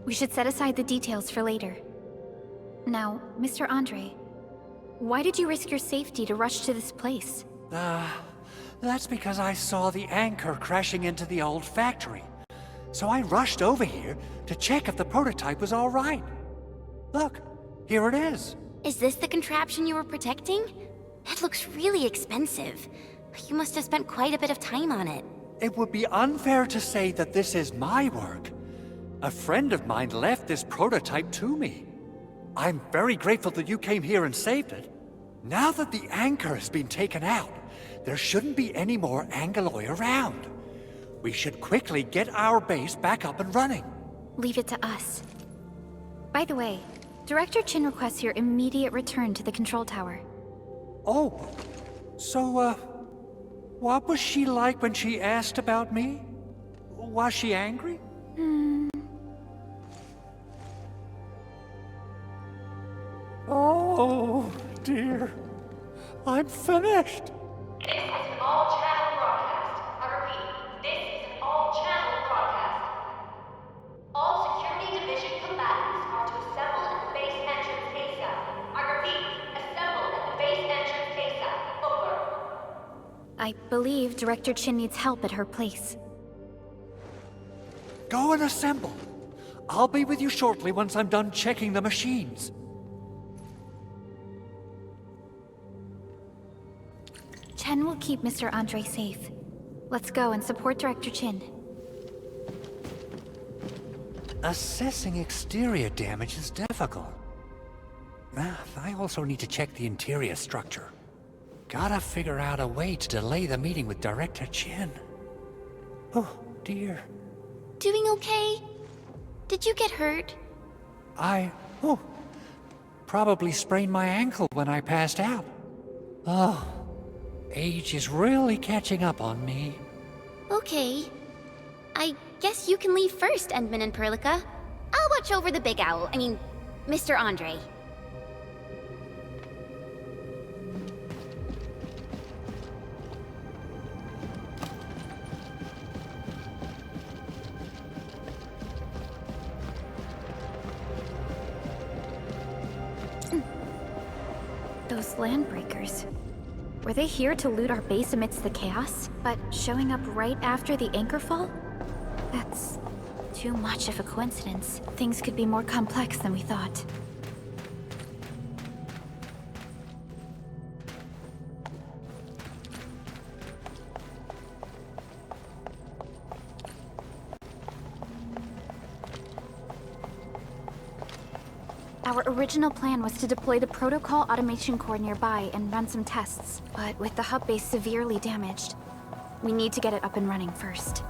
We should set aside the details for later. Now, Mr. Andre, why did you risk your safety to rush to this place? That's because I saw the anchor crashing into the old factory. So I rushed over here to check if the prototype was all right. Look, here it is. Is this the contraption you were protecting? It looks really expensive. You must have spent quite a bit of time on it. It would be unfair to say that this is my work. A friend of mine left this prototype to me. I'm very grateful that you came here and saved it. Now that the anchor has been taken out, there shouldn't be any more Angeloi around. We should quickly get our base back up and running. Leave it to us. By the way, Director Chin requests your immediate return to the control tower. Oh, so, what was she like when she asked about me? Was she angry? Oh, dear. I'm finished. This is an all-channel broadcast. I repeat, this is an all-channel broadcast. All Security Division combatants are to assemble at the base entrance ASAP. I repeat, assemble at the base entrance ASAP. Over. I believe Director Chin needs help at her place. Go and assemble. I'll be with you shortly once I'm done checking the machines. Chen will keep Mr. Andre safe. Let's go and support Director Chin. Assessing exterior damage is difficult. I also need to check the interior structure. Gotta figure out a way to delay the meeting with Director Chin. Oh, dear. Doing okay? Did you get hurt? Probably sprained my ankle when I passed out. Oh, age is really catching up on me. Okay. I guess you can leave first, Endman and Perlica. I'll watch over the Big Owl. I mean, Mr. Andre. Those landbreakers. Were they here to loot our base amidst the chaos, but showing up right after the anchor fall? That's too much of a coincidence. Things could be more complex than we thought. Our original plan was to deploy the protocol automation core nearby and run some tests, but with the hub base severely damaged, we need to get it up and running first.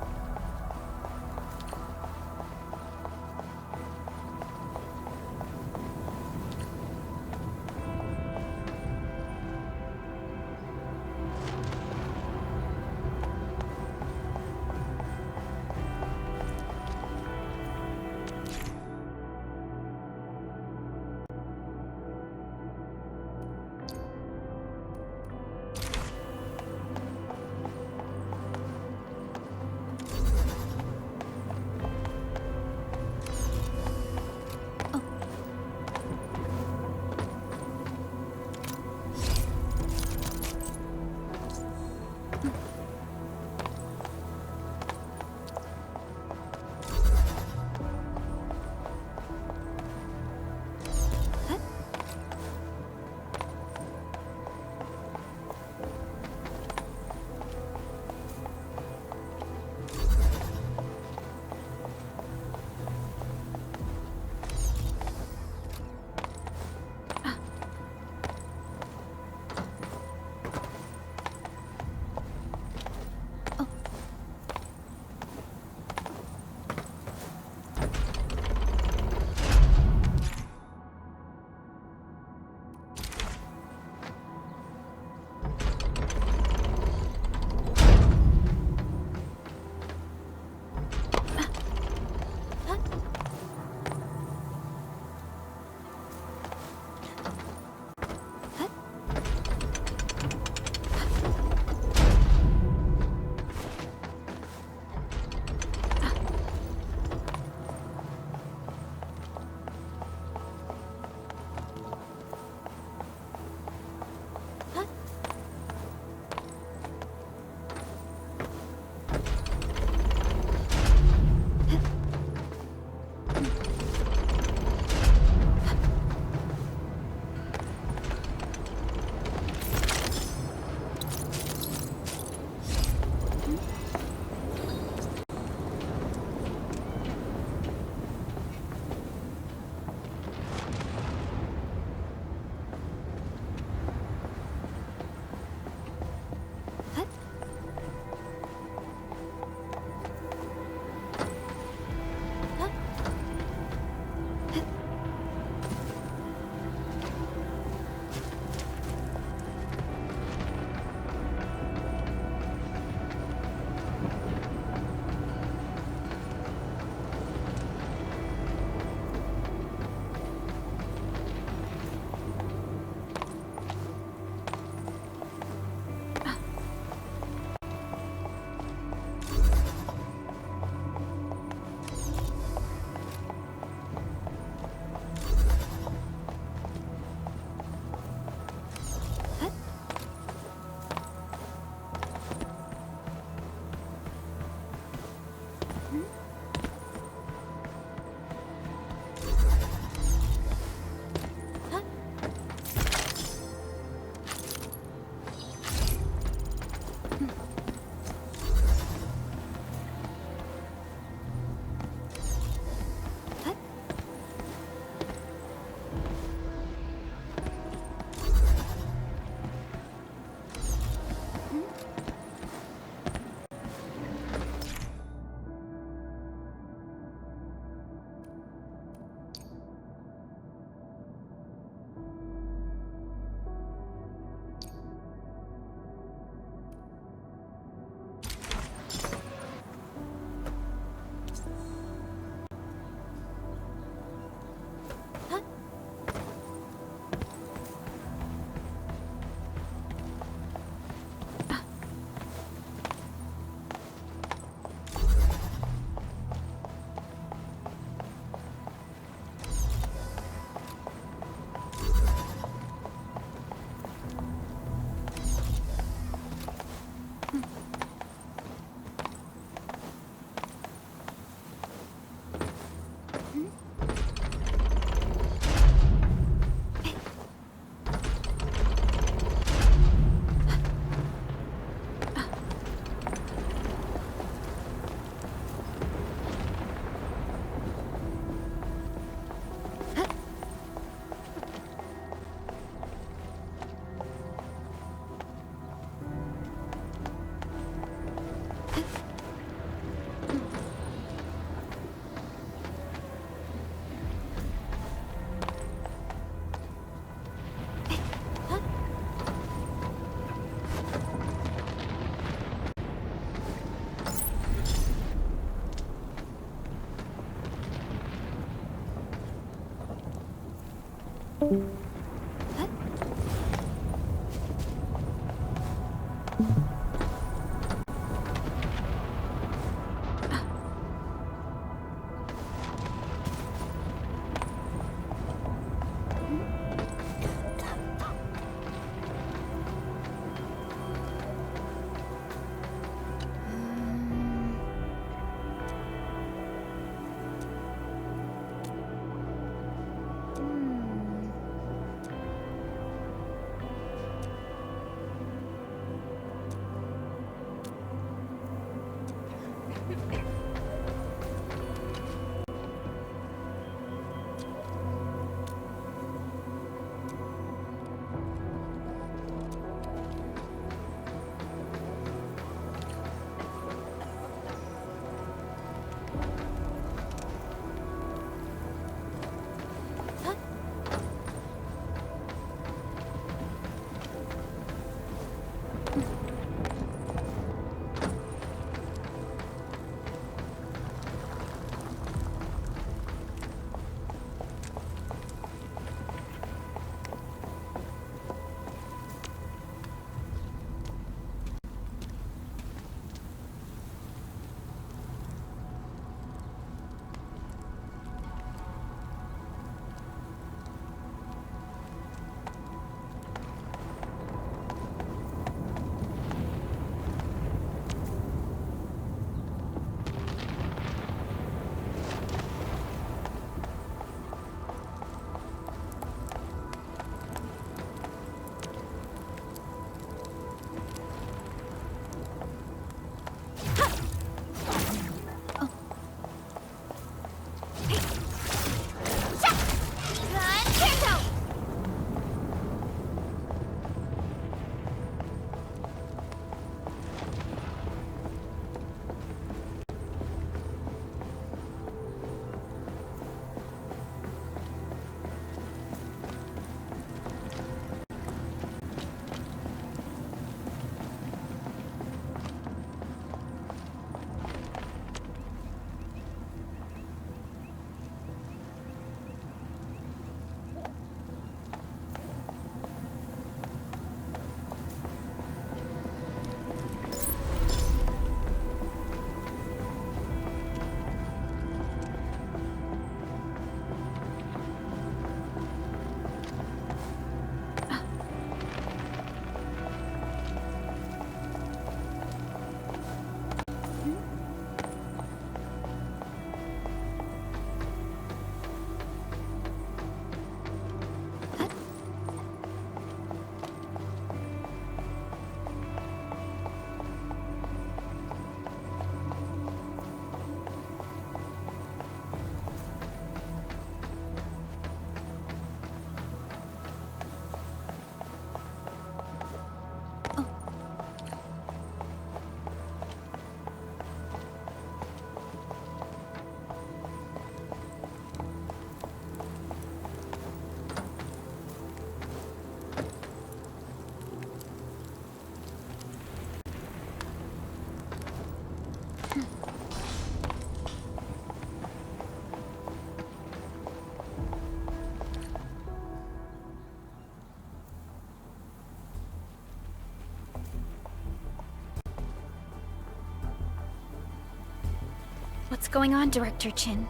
What's going on, Director Chin?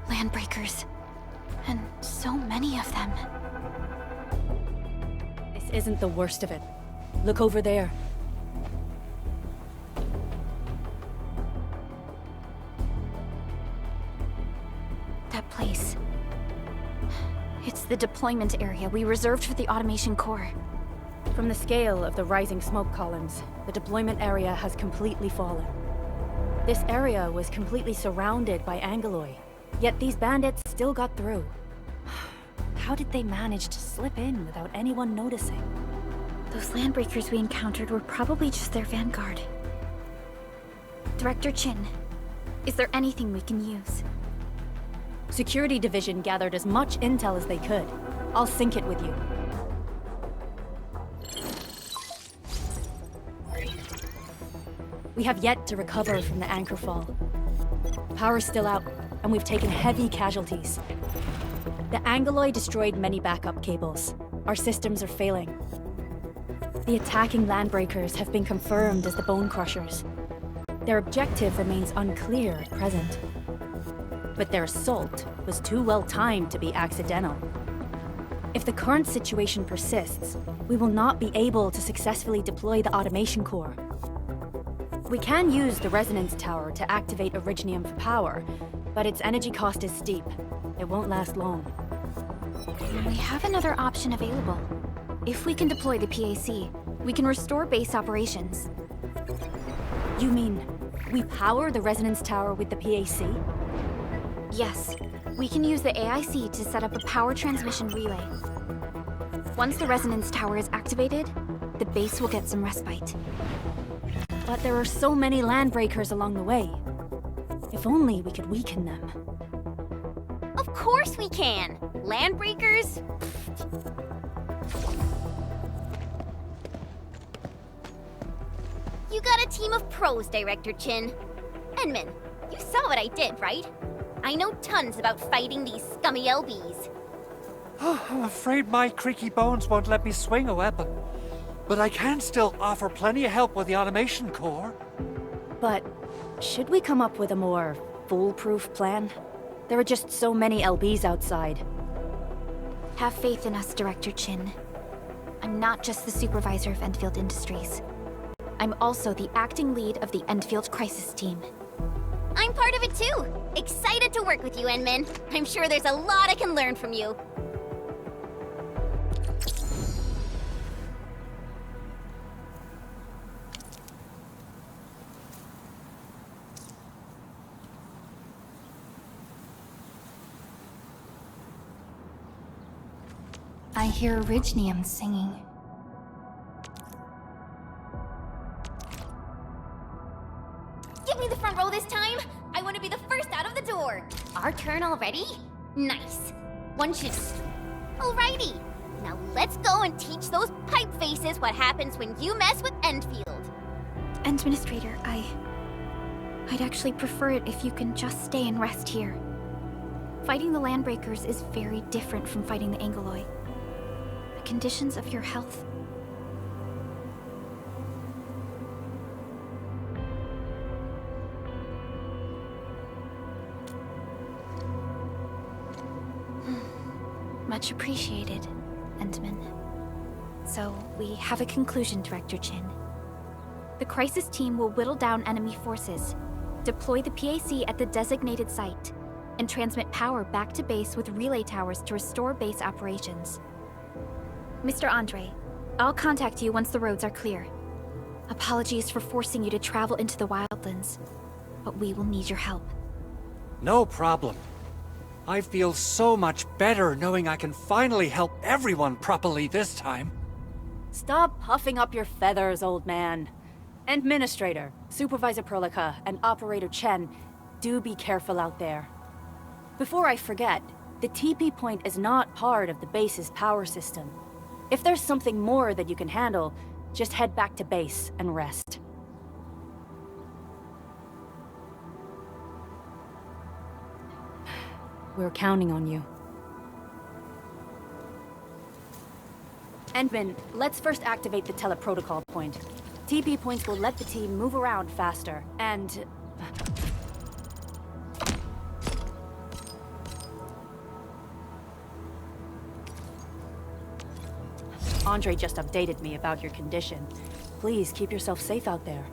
Landbreakers. And so many of them. This isn't the worst of it. Look over there. That place. It's the deployment area we reserved for the automation core. From the scale of the rising smoke columns, the deployment area has completely fallen. This area was completely surrounded by Angoloi, yet these bandits still got through. How did they manage to slip in without anyone noticing? Those landbreakers we encountered were probably just their vanguard. Director Chin, is there anything we can use? Security Division gathered as much intel as they could. I'll sync it with you. We have yet to recover from the anchor fall. Power's still out, and we've taken heavy casualties. The Angoloi destroyed many backup cables. Our systems are failing. The attacking landbreakers have been confirmed as the Bone Crushers. Their objective remains unclear at present. But their assault was too well timed to be accidental. If the current situation persists, we will not be able to successfully deploy the automation core. We can use the resonance tower to activate Originium for power, but its energy cost is steep. It won't last long. We have another option available. If we can deploy the PAC, we can restore base operations. You mean, we power the resonance tower with the PAC? Yes, we can use the AIC to set up a power transmission relay. Once the resonance tower is activated, the base will get some respite. But there are so many landbreakers along the way. If only we could weaken them. Of course we can! Landbreakers? You got a team of pros, Director Chin. Enman, you saw what I did, right? I know tons about fighting these scummy LBs. I'm afraid my creaky bones won't let me swing a weapon. But I can still offer plenty of help with the automation core. But should we come up with a more foolproof plan? There are just so many LBs outside. Have faith in us, Director Chin. I'm not just the supervisor of Endfield Industries. I'm also the acting lead of the Endfield Crisis Team. I'm part of it too! Excited to work with you, Enman. I'm sure there's a lot I can learn from you. I hear Originium singing. Give me the front row this time! I want to be the first out of the door! Our turn already? Nice. One should... Alrighty. Now let's go and teach those pipe faces what happens when you mess with Endfield. Administrator, I'd actually prefer it if you can just stay and rest here. Fighting the Landbreakers is very different from fighting the Angoloi. The conditions of your health... Much appreciated, Endman. So, we have a conclusion, Director Chin. The Crisis Team will whittle down enemy forces, deploy the PAC at the designated site, and transmit power back to base with relay towers to restore base operations. Mr. Andre, I'll contact you once the roads are clear. Apologies for forcing you to travel into the wildlands, but we will need your help. No problem. I feel so much better knowing I can finally help everyone properly this time. Stop puffing up your feathers, old man. Administrator, Supervisor Perlica, and Operator Chen, do be careful out there. Before I forget, the TP point is not part of the base's power system. If there's something more that you can handle, just head back to base and rest. We're counting on you. Endman, let's first activate the teleprotocol point. TP points will let the team move around faster, and... Andre just updated me about your condition. Please keep yourself safe out there.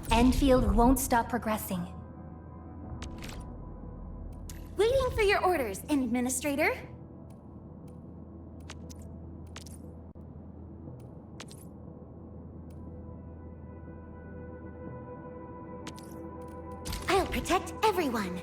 Endfield won't stop progressing. Waiting for your orders, Administrator. I'll protect everyone.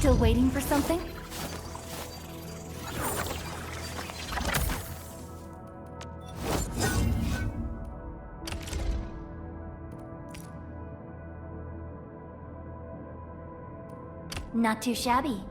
Still waiting for something? Not too shabby.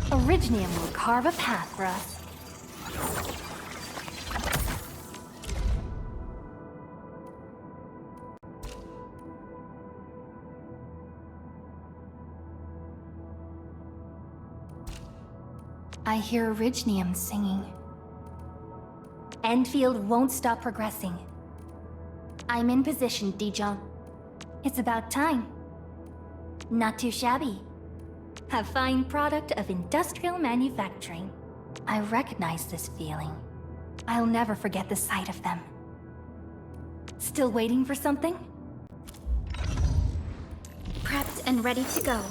Orignium will carve a path for us. I hear Orignium singing. Endfield won't stop progressing. I'm in position, Dijong. It's about time. Not too shabby. A fine product of industrial manufacturing. I recognize this feeling. I'll never forget the sight of them. Still waiting for something? Prepped and ready to go.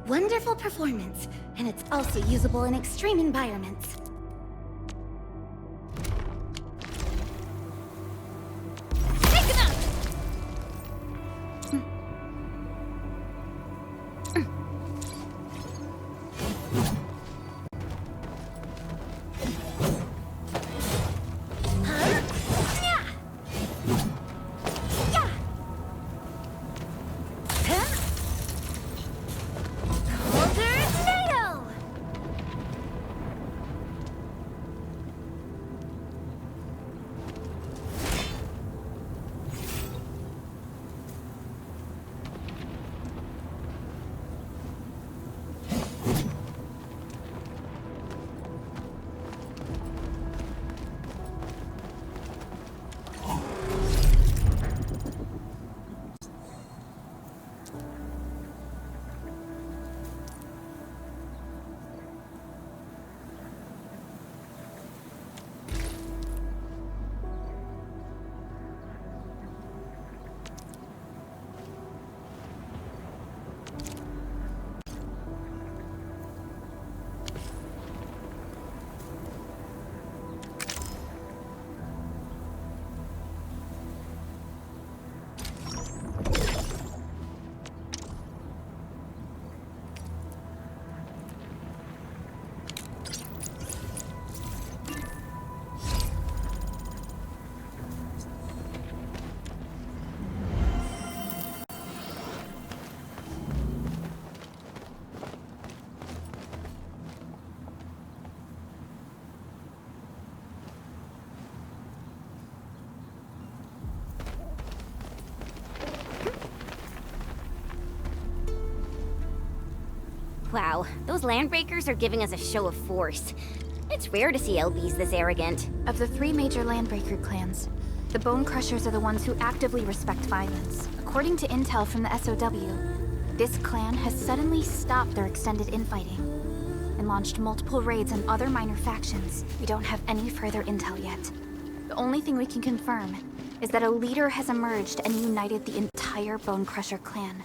Wonderful performance, and it's also usable in extreme environments. Take him out! Wow, those landbreakers are giving us a show of force. It's rare to see LBs this arrogant. Of the 3 major Landbreaker clans, the Bone Crushers are the ones who actively respect violence. According to intel from the SOW, this clan has suddenly stopped their extended infighting and launched multiple raids on other minor factions. We don't have any further intel yet. The only thing we can confirm is that a leader has emerged and united the entire Bone Crusher clan.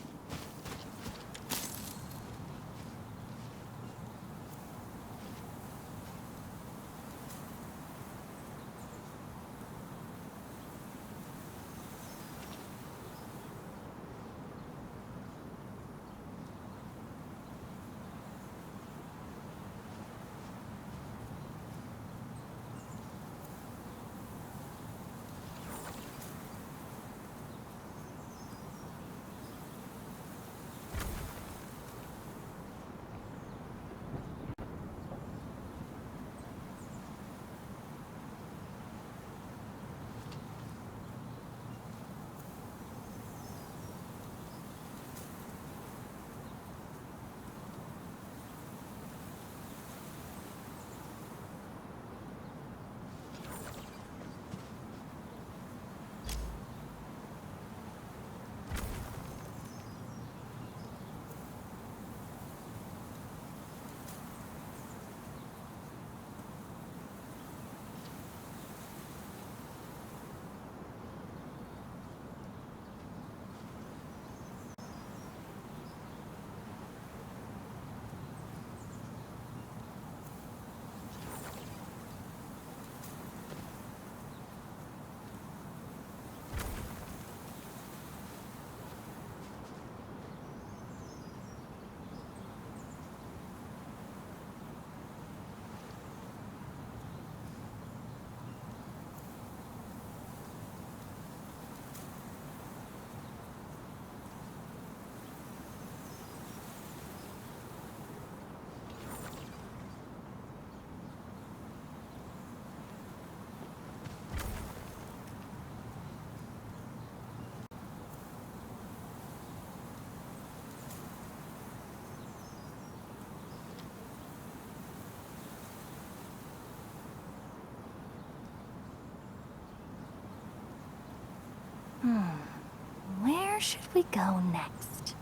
Where should we go next?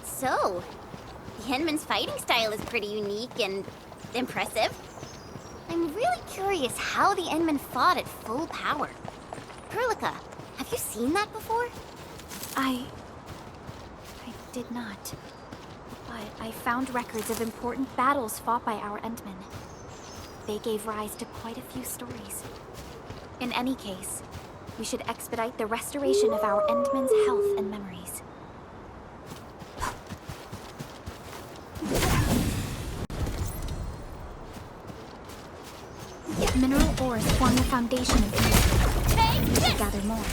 So, the Henman's fighting style is pretty unique and impressive. I'm really curious how the Endmen fought at full power. Perlica, have you seen that before? I did not. But I found records of important battles fought by our Endmen. They gave rise to quite a few stories. In any case, we should expedite the restoration of our Endmen's health and memories. Mineral ores form the foundation of these. We should gather more.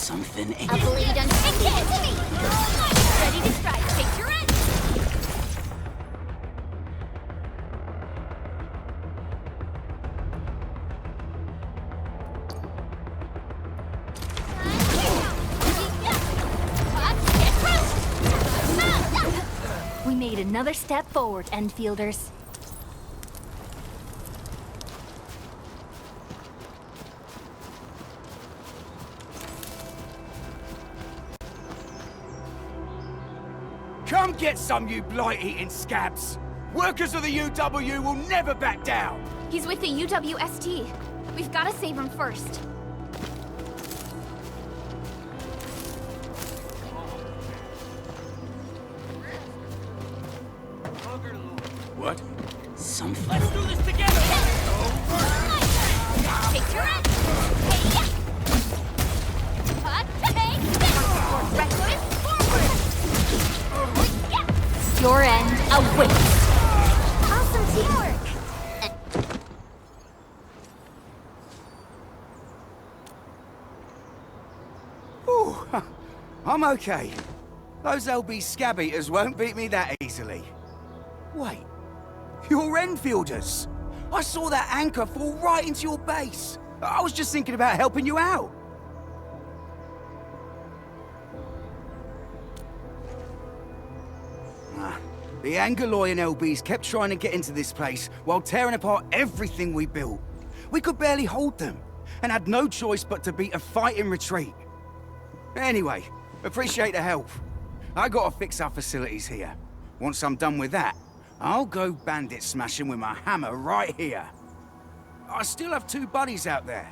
Something A blade unshakable to me! Ready to strike, take your end! We made another step forward, Endfielders. Come get some, you blight-eating scabs! Workers of the UW will never back down! He's with the UWST. We've got to save him first. What? Something? Let's do this together! Take your end! Hey-ya! Take this! Reckless forward! Your end awaits. Awesome teamwork! okay. Those LB scab eaters won't beat me that easily. Wait, you're Enfielders. I saw that anchor fall right into your base. I was just thinking about helping you out. The Angoloi and LBs kept trying to get into this place while tearing apart everything we built. We could barely hold them, and had no choice but to beat a fight in retreat. Anyway, appreciate the help. I gotta fix our facilities here. Once I'm done with that, I'll go bandit smashing with my hammer right here. I still have 2 buddies out there.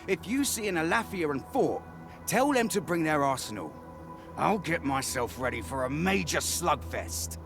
If you see an Alafia and Fort, tell them to bring their arsenal. I'll get myself ready for a major slugfest.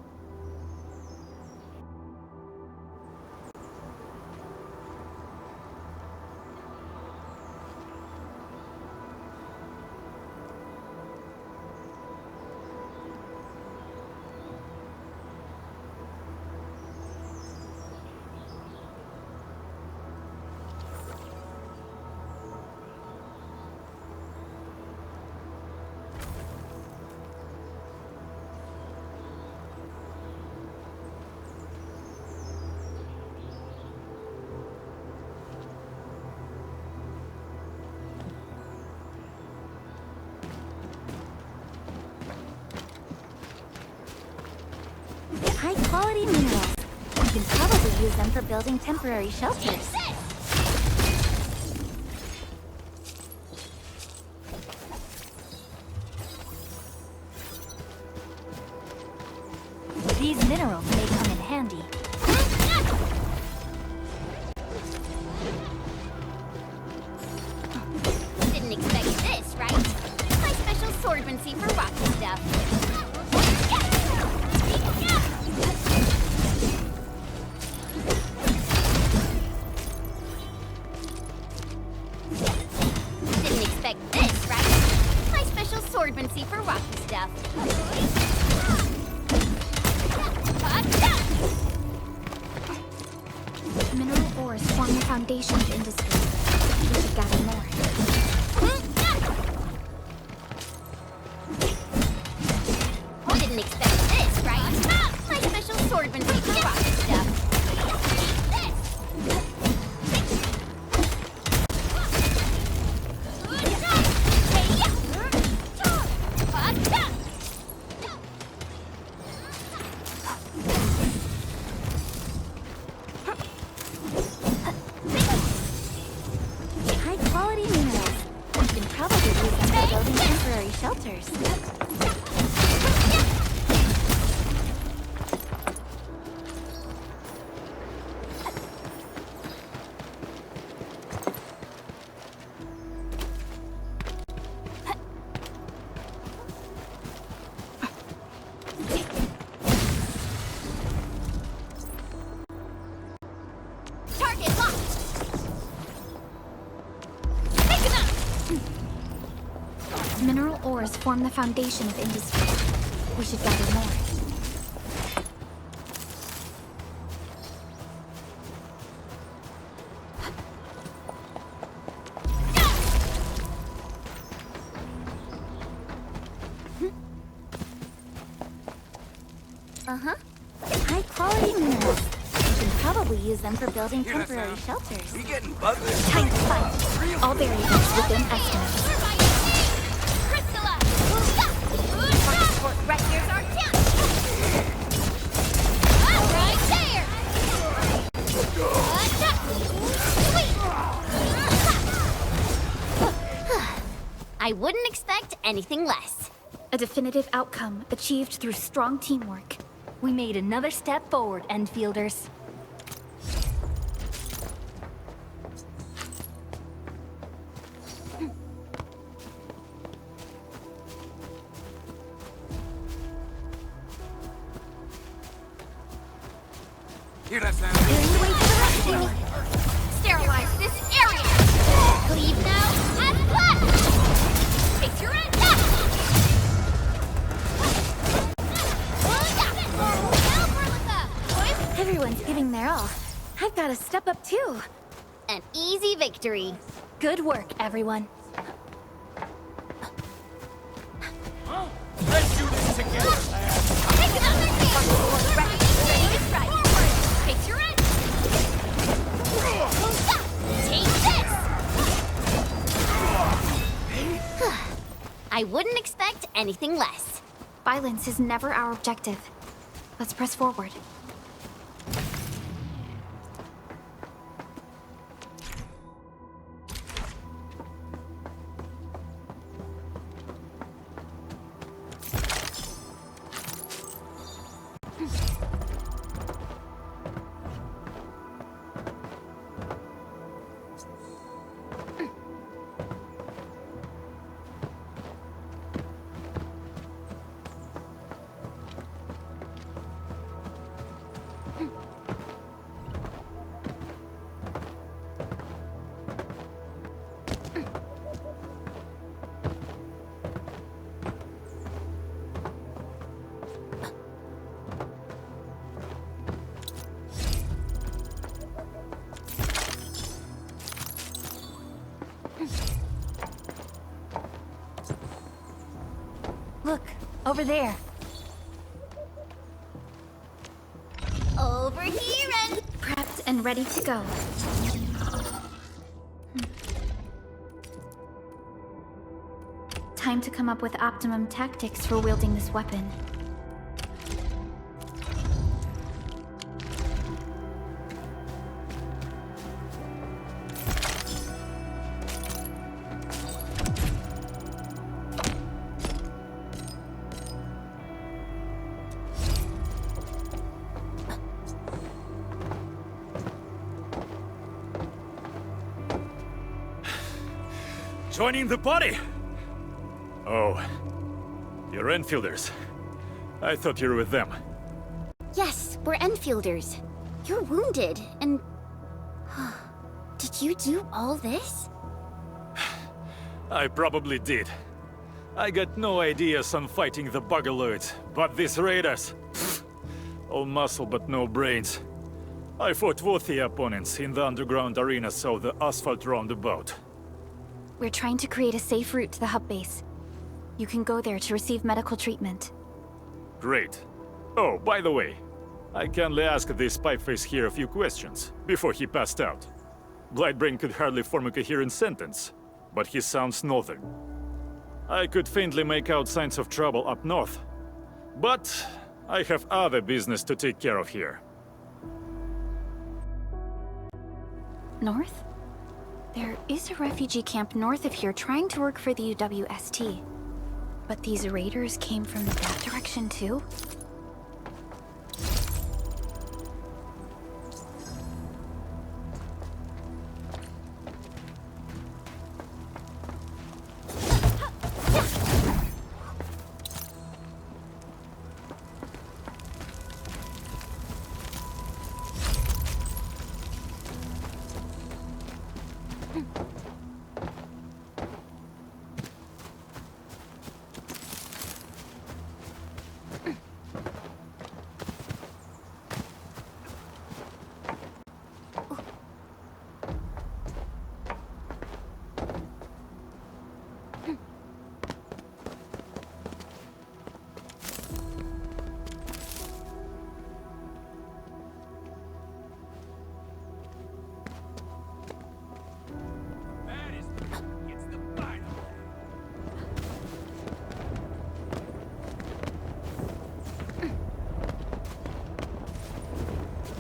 High-quality minerals. You can probably use them for building temporary shelters. These minerals may come in handy. Didn't expect this, right? My special swordmancy for rocky stuff. Didn't expect this, right? My special swordmancy for rocky stuff. Mineral ores form the foundation of industry. We should gather more. Didn't expect this, right? My special swordmancy for rocky stuff. High-quality minerals. You can probably use them for building temporary shelters. Target locked! Take him out! Mineral ores form the foundation of industry. We should gather more. Uh-huh. High-quality minerals. You can probably use them for building temporary shelters. You getting bugged? Time to fight. All variables within estimates. Right here's our chance! Right there! I wouldn't expect anything less. A definitive outcome achieved through strong teamwork. We made another step forward, Enfielders. Hear that sound? Sterilize this area! Leave now and flash! Take your end! Everyone's giving their all. I've got to step up too. An easy victory. Good work, everyone. I wouldn't expect anything less. Violence is never our objective. Let's press forward. Look, over there. Over here and... Prepped and ready to go. Time to come up with optimum tactics for wielding this weapon. Joining the party? Oh, you're Enfielders. I thought you were with them. Yes, we're Enfielders. You're wounded, and... Did you do all this? I probably did. I got no ideas on fighting the Bugaloids, but these raiders... all muscle but no brains. I fought worthy opponents in the underground arena, so the asphalt roundabout. We're trying to create a safe route to the hub base. You can go there to receive medical treatment. Great. Oh, by the way, I kindly asked this pipeface here a few questions before he passed out. Blightbrain could hardly form a coherent sentence, but he sounds northern. I could faintly make out signs of trouble up north, but I have other business to take care of here. North? There is a refugee camp north of here trying to work for the UWST. But these raiders came from that direction too?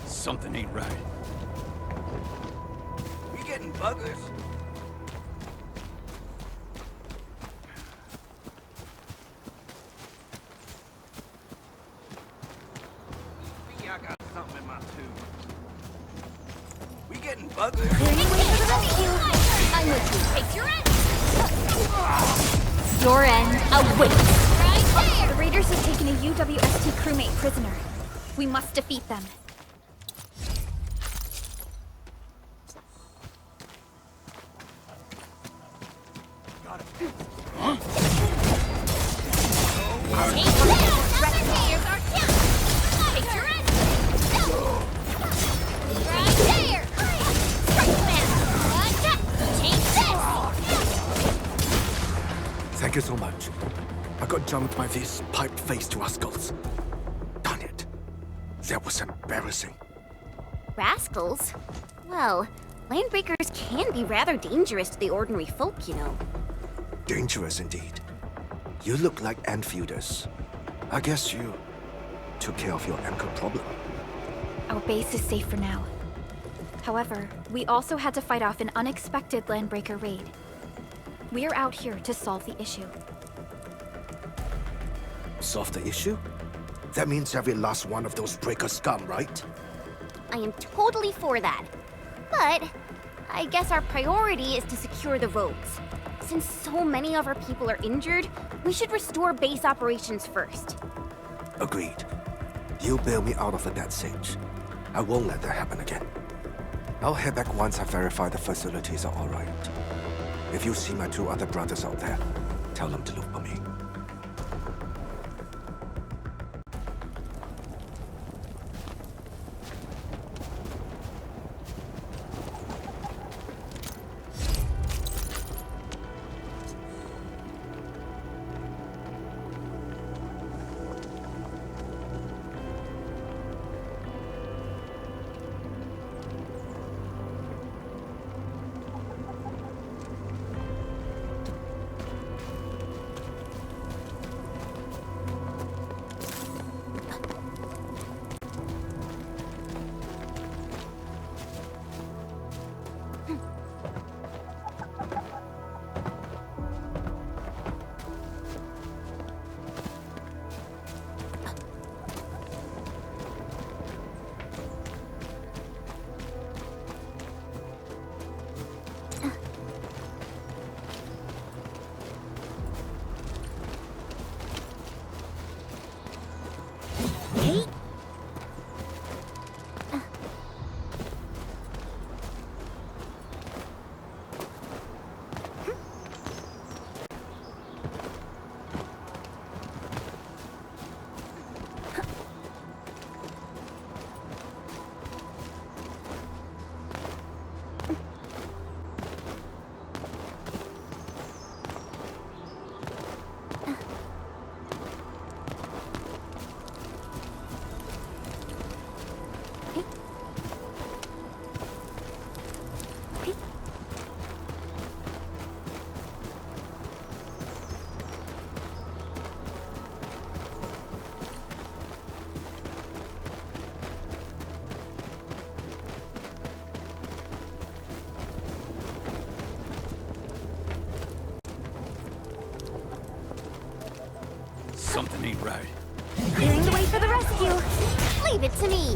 Something ain't right. We getting buggers? I got something in my tube. We getting buggers? I'm with you. Take your end. Your end awaits. Right there. The raiders have taken a UWST crewmate prisoner. We must defeat them. Thank you so much. I got jumped by this piped face to our skulls. Darn it. That was embarrassing. Rascals? Well, landbreakers can be rather dangerous to the ordinary folk, you know. Dangerous indeed. You look like Enfielders. I guess you took care of your anchor problem. Our base is safe for now. However, we also had to fight off an unexpected Landbreaker raid. We are out here to solve the issue. Solve the issue? That means every last one of those breaker scum, right? I am totally for that. But I guess our priority is to secure the roads. Since so many of our people are injured, we should restore base operations first. Agreed. You bail me out of the death sage. I won't let that happen again. I'll head back once I verify the facilities are alright. If you see my 2 other brothers out there, tell them to look for me. Something ain't right. Clearing the way for the rescue. Leave it to me.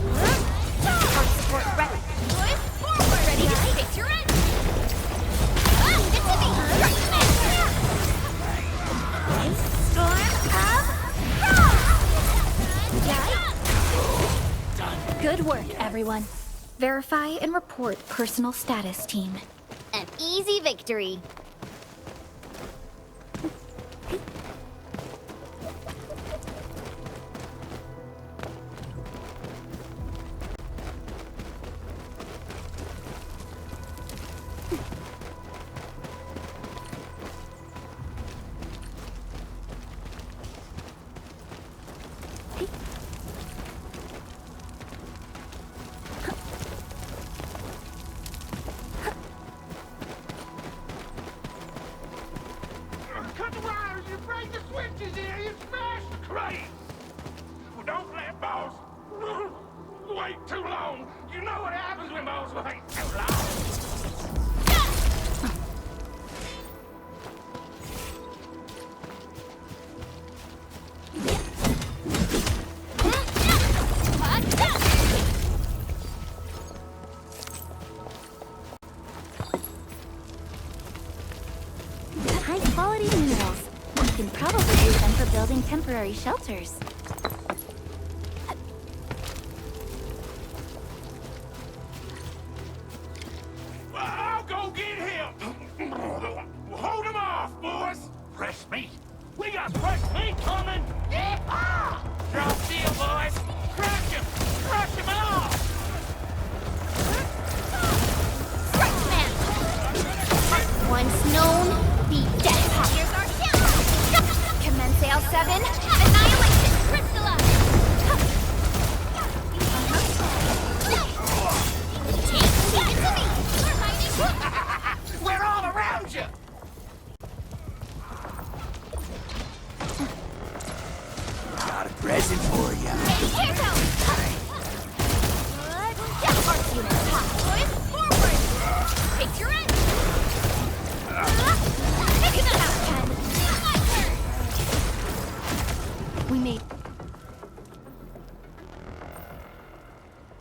Our support ready. Forward. Ready to fix your end. Leave it to me. Storm of Good work, everyone. Verify and report personal status, team. An easy victory. Cut the wires! You break the switches here! You smash the crates! Well, don't let boss wait too long! You know what happens when boss wait too long! High-quality minerals. You can probably use them for building temporary shelters. I'll go get him! Hold him off, boys! Fresh meat! We got fresh meat coming! Yeehaw! Drop deal, boys! Crush him! Crush him off! Once known, be dead. Here's our kill. Commence L7. Annihilation.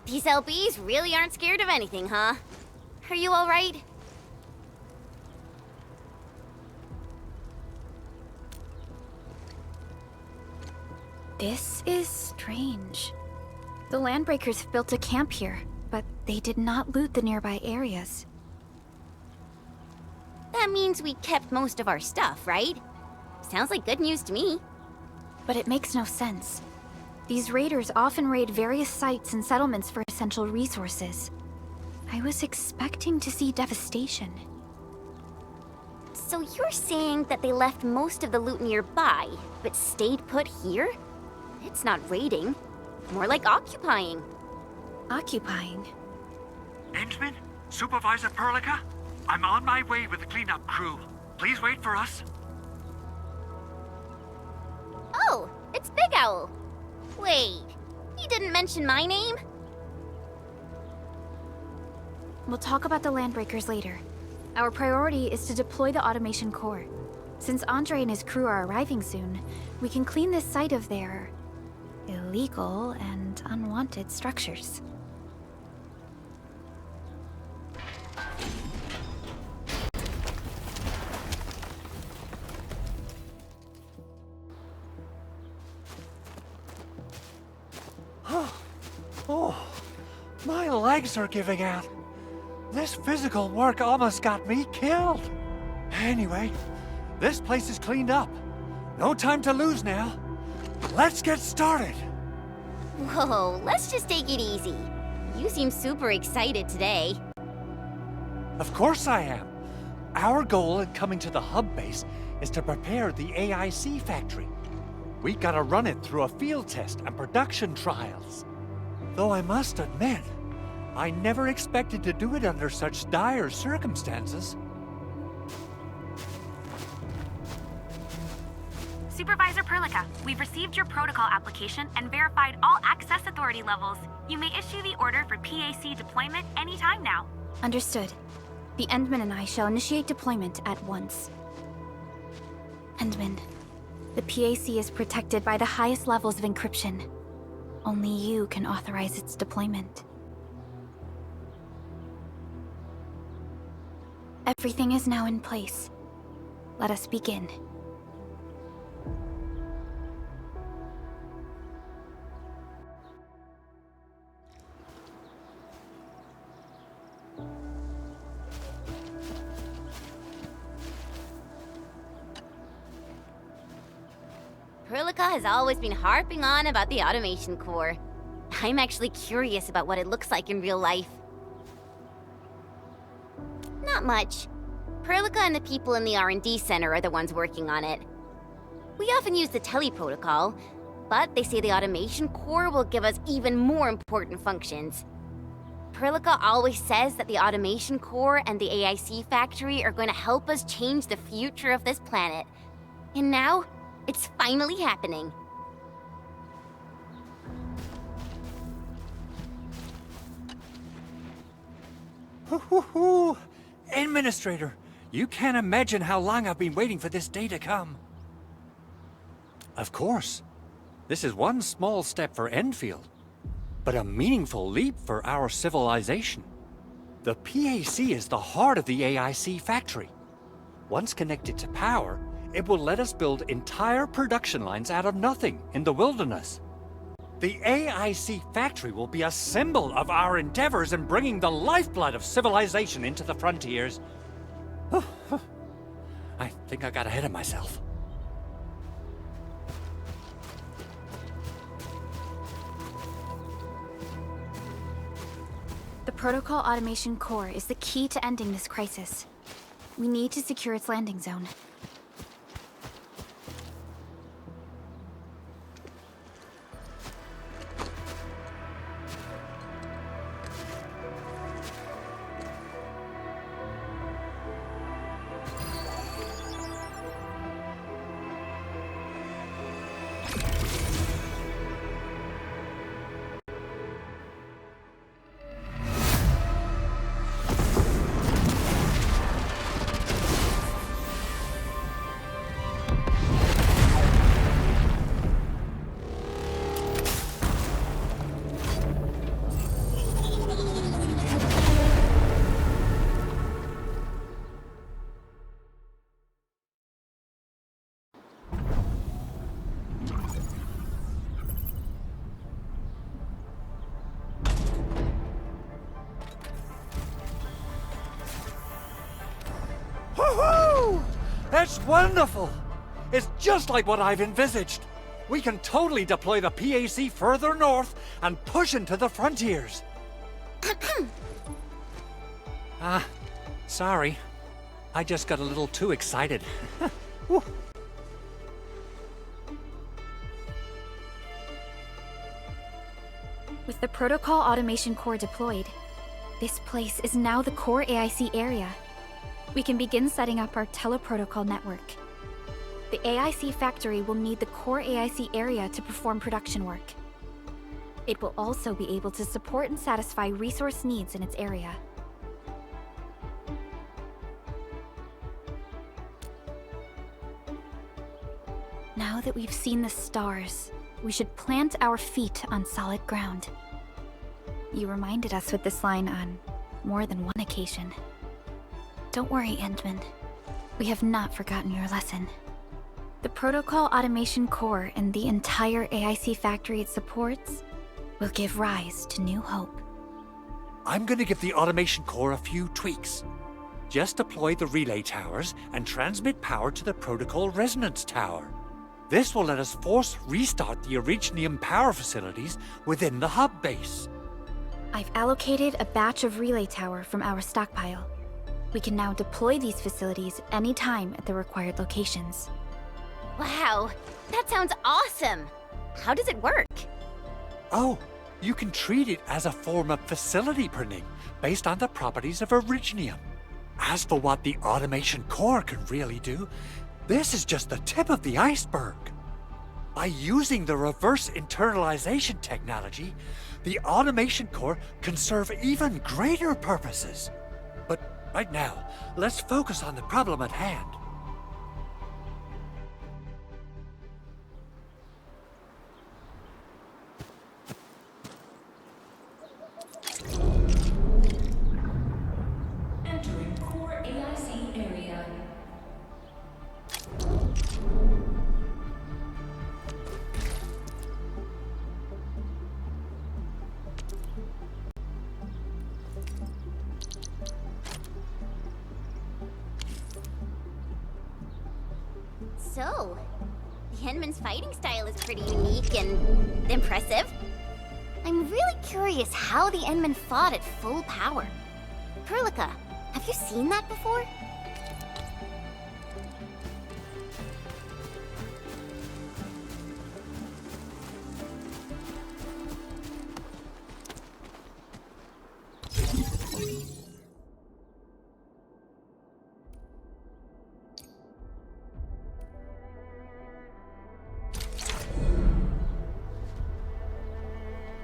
These LBs really aren't scared of anything, huh? Are you alright? This is strange. The Landbreakers built a camp here, but they did not loot the nearby areas. That means we kept most of our stuff, right? Sounds like good news to me. But it makes no sense. These raiders often raid various sites and settlements for essential resources. I was expecting to see devastation. So you're saying that they left most of the loot nearby, but stayed put here? It's not raiding. More like occupying. Occupying? Endman? Supervisor Perlica? I'm on my way with the cleanup crew. Please wait for us. Oh, it's Big Owl. Wait, he didn't mention my name? We'll talk about the Landbreakers later. Our priority is to deploy the automation core. Since Andre and his crew are arriving soon, we can clean this site of their illegal and unwanted structures. Oh, my legs are giving out. This physical work almost got me killed. Anyway, this place is cleaned up. No time to lose now. Let's get started. Whoa, let's just take it easy. You seem super excited today. Of course I am. Our goal in coming to the hub base is to prepare the AIC factory. We gotta run it through a field test and production trials. Though I must admit, I never expected to do it under such dire circumstances. Supervisor Perlica, we've received your protocol application and verified all access authority levels. You may issue the order for PAC deployment anytime now. Understood. The Endman and I shall initiate deployment at once. Endman, the PAC is protected by the highest levels of encryption. Only you can authorize its deployment. Everything is now in place. Let us begin. Perlica has always been harping on about the automation core. I'm actually curious about what it looks like in real life. Not much. Perlica and the people in the R&D center are the ones working on it. We often use the tele protocol, but they say the automation core will give us even more important functions. Perlica always says that the automation core and the AIC factory are going to help us change the future of this planet. And now, it's finally happening. Administrator, you can't imagine how long I've been waiting for this day to come. Of course, this is one small step for Endfield, but a meaningful leap for our civilization. The PAC is the heart of the AIC factory. Once connected to power, it will let us build entire production lines out of nothing in the wilderness. The AIC factory will be a symbol of our endeavors in bringing the lifeblood of civilization into the frontiers. I think I got ahead of myself. The Protocol Automation Core is the key to ending this crisis. We need to secure its landing zone. That's wonderful! It's just like what I've envisaged. We can totally deploy the PAC further north and push into the frontiers. Sorry. I just got a little too excited. Whew. With the Protocol Automation Core deployed, this place is now the core AIC area. We can begin setting up our teleprotocol network. The AIC factory will need the core AIC area to perform production work. It will also be able to support and satisfy resource needs in its area. Now that we've seen the stars, we should plant our feet on solid ground. You reminded us with this line on more than one occasion. Don't worry, Endman. We have not forgotten your lesson. The Protocol Automation Core and the entire AIC factory it supports will give rise to new hope. I'm gonna give the Automation Core a few tweaks. Just deploy the relay towers and transmit power to the Protocol Resonance Tower. This will let us force restart the Originium power facilities within the hub base. I've allocated a batch of relay tower from our stockpile. We can now deploy these facilities anytime at the required locations. Wow, that sounds awesome! How does it work? Oh, you can treat it as a form of facility printing based on the properties of Originium. As for what the Automation Core can really do, this is just the tip of the iceberg. By using the reverse internalization technology, the Automation Core can serve even greater purposes. But right now, let's focus on the problem at hand. Entering core AIC area. So, the Endman's fighting style is pretty unique and impressive. I'm really curious how the Endman fought at full power. Perlica, have you seen that before?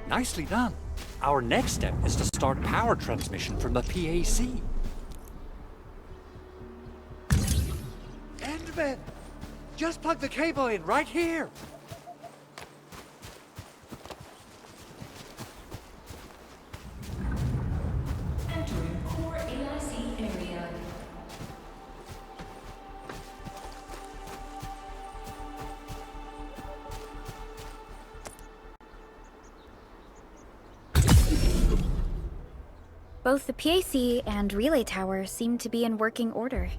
Nicely done. Our next step is to start power transmission from the PAC. Endman! Just plug the cable in right here! Entering core AIC area. Both the PAC and relay tower seem to be in working order.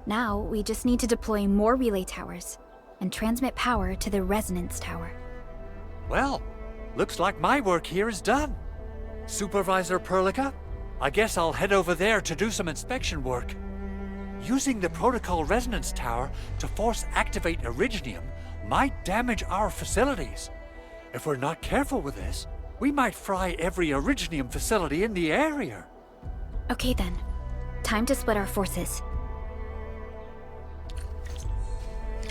Now, we just need to deploy more relay towers and transmit power to the resonance tower. Well, looks like my work here is done. Supervisor Perlica, I guess I'll head over there to do some inspection work. Using the Protocol Resonance Tower to force activate Originium might damage our facilities. If we're not careful with this, we might fry every Originium facility in the area. Okay then, time to split our forces.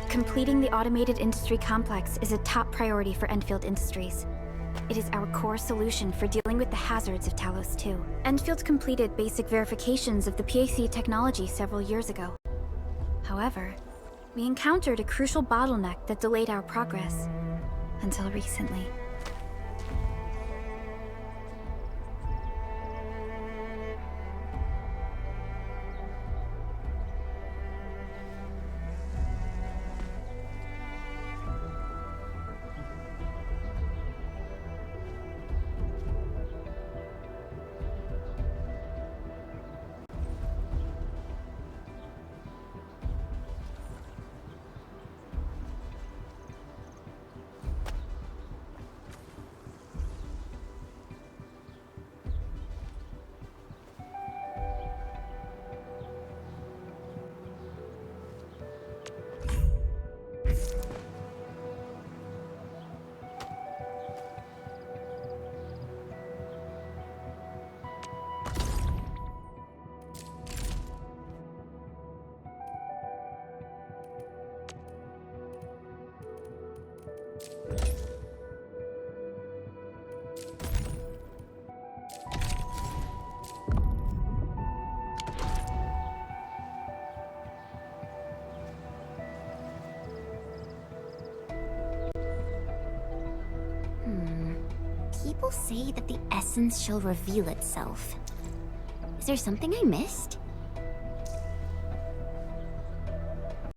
Completing the automated industry complex is a top priority for Endfield Industries. It is our core solution for dealing with the hazards of Talos 2. Endfield completed basic verifications of the PAC technology several years ago. However, we encountered a crucial bottleneck that delayed our progress. Until recently. People say that the essence shall reveal itself. Is there something I missed?